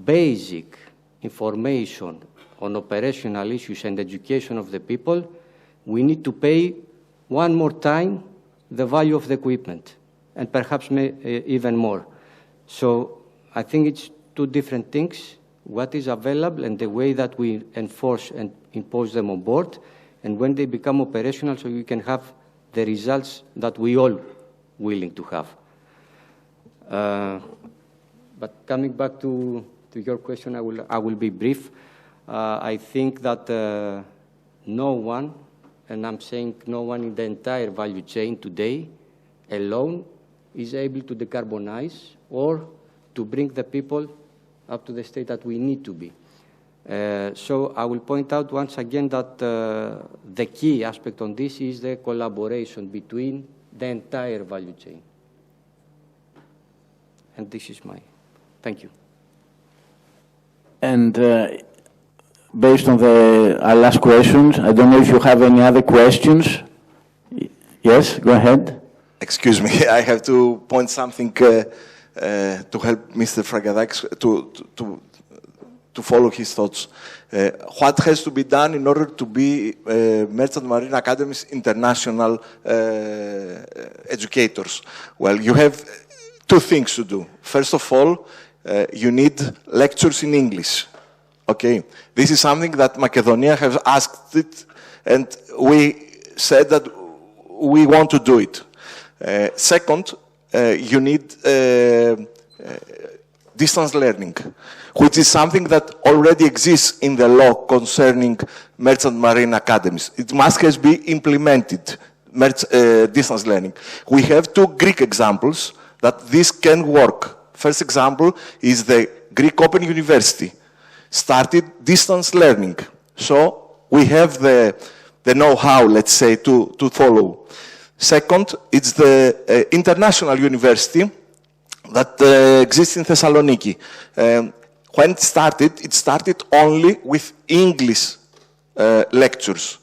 basic information on operational issues and education of the people, we need to pay one more time the value of the equipment, and perhaps even more. So I think it's 2 different things, what is available and the way that we enforce and impose them on board, and when they become operational so you can have the results that we all willing to have. But coming back to your question, I will be brief. I think that no one, and I'm saying no one in the entire value chain today alone is able to decarbonize or to bring the people up to the state that we need to be. So I will point out once again that the key aspect on this is the collaboration between the entire value chain. And this is my, thank you. And based on our last questions, I don't know if you have any other questions. Yes, go ahead. Excuse me, I have to point something to help Mr. Fragadakis to follow his thoughts. What has to be done in order to be Merchant Marine Academies international educators? Well, you have two things to do. First of all, you need lectures in English. Okay, this is something that Macedonia has asked it, and we said that we want to do it. Second, you need distance learning, which is something that already exists in the law concerning merchant marine academies. It must be implemented, distance learning. We have two Greek examples that this can work. First example is the Greek Open University, started distance learning. So we have the know-how, let's say, to follow. Second, it's the international university that exists in Thessaloniki. When it started only with English lectures.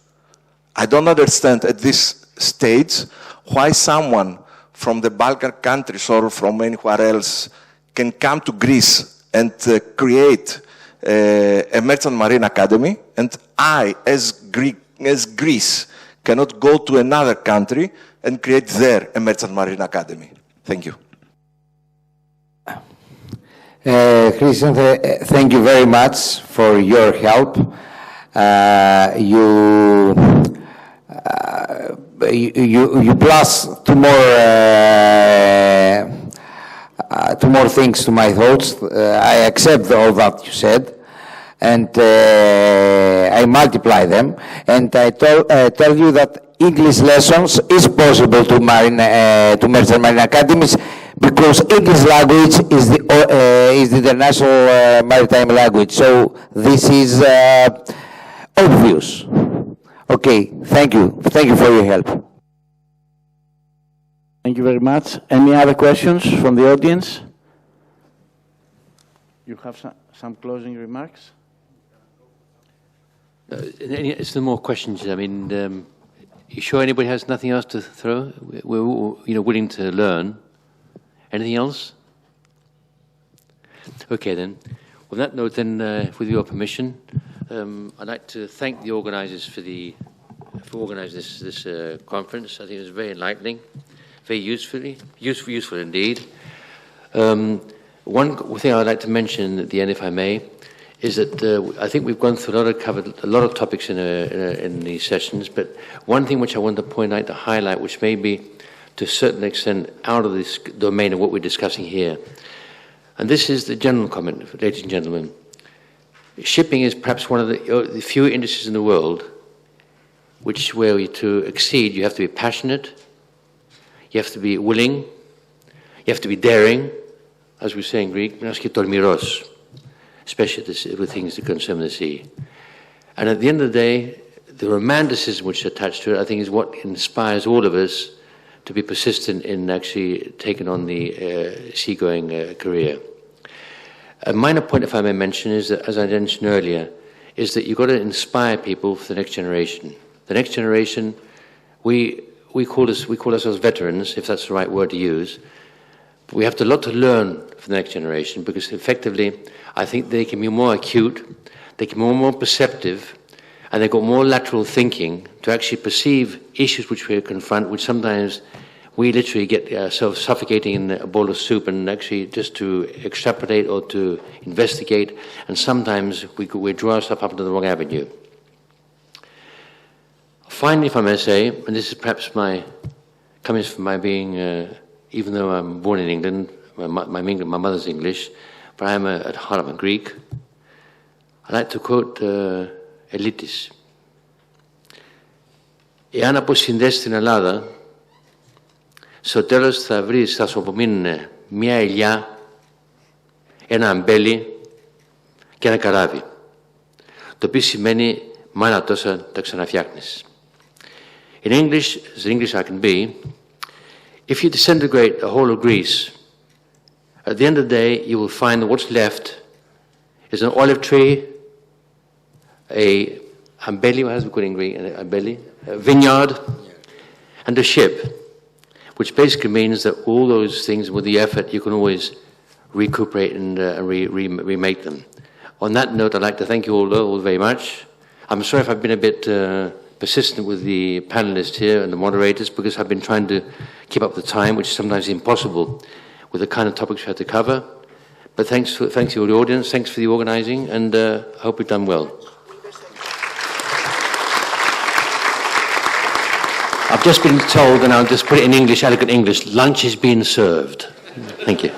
I don't understand at this stage why someone from the Balkan countries or from anywhere else can come to Greece and create a merchant marine academy, and I, as Greece, cannot go to another country and create there a merchant marine academy. Thank you. Christian, thank you very much for your help. You plus two more things to my thoughts. I accept all that you said, and I multiply them, and I tell you that English lessons is possible to merchant marine academies, because English language is the international maritime language. So this is obvious. Okay, thank you. Thank you for your help. Thank you very much. Any other questions from the audience? You have some closing remarks? Is there more questions? I mean, you sure anybody has nothing else to throw? We're all, willing to learn. Anything else? Okay, then. On that note, then, with your permission, I'd like to thank the organisers for organising this conference. I think it was very enlightening, very useful indeed. One thing I'd like to mention at the end, if I may, is that I think we've gone through covered a lot of topics in these sessions, but one thing which I want to point out, to highlight, which may be to a certain extent out of this domain of what we're discussing here. And this is the general comment, ladies and gentlemen. Shipping is perhaps one of the few industries in the world where to exceed, you have to be passionate, you have to be willing, you have to be daring, as we say in Greek, especially with things that concern the sea. And at the end of the day, the romanticism which is attached to it, I think, is what inspires all of us to be persistent in actually taking on the seagoing career. A minor point, if I may mention, is that, as I mentioned earlier, is that you've got to inspire people for the next generation. The next generation, we call ourselves veterans, if that's the right word to use. But we have a lot to learn from the next generation, because effectively, I think they can be more acute, they can be more perceptive, and they've got more lateral thinking to actually perceive issues which we confront, which sometimes we literally get ourselves suffocating in a bowl of soup, and actually just to extrapolate or to investigate, and sometimes we draw ourselves up into the wrong avenue. Finally, if I may say, and this is perhaps coming from my being, even though I'm born in England, my mother's English, but at heart I'm a Greek. I'd like to quote Elitis. Εάν αποσυνδέσεις την Ελλάδα, στο τέλος θα σου απομείνουν μια ελιά, ένα αμπέλι και ένα καράβι. Το οποίο σημαίνει μάνα τόσα τα ξαναφτιάχνεις. In English, as English I can be, if you disintegrate the whole of Greece, at the end of the day you will find that what's left is an olive tree, a ambeli, what has we got in Greek? A vineyard, and a ship, which basically means that all those things, with the effort, you can always recuperate and remake them. On that note, I'd like to thank you all very much. I'm sorry if I've been a bit persistent with the panelists here and the moderators, because I've been trying to keep up the time, which is sometimes impossible with the kind of topics we had to cover. But thanks to the audience, thanks for the organizing, and I hope we've done well. I've just been told, and I'll just put it in English, elegant English, lunch is being served. Thank you.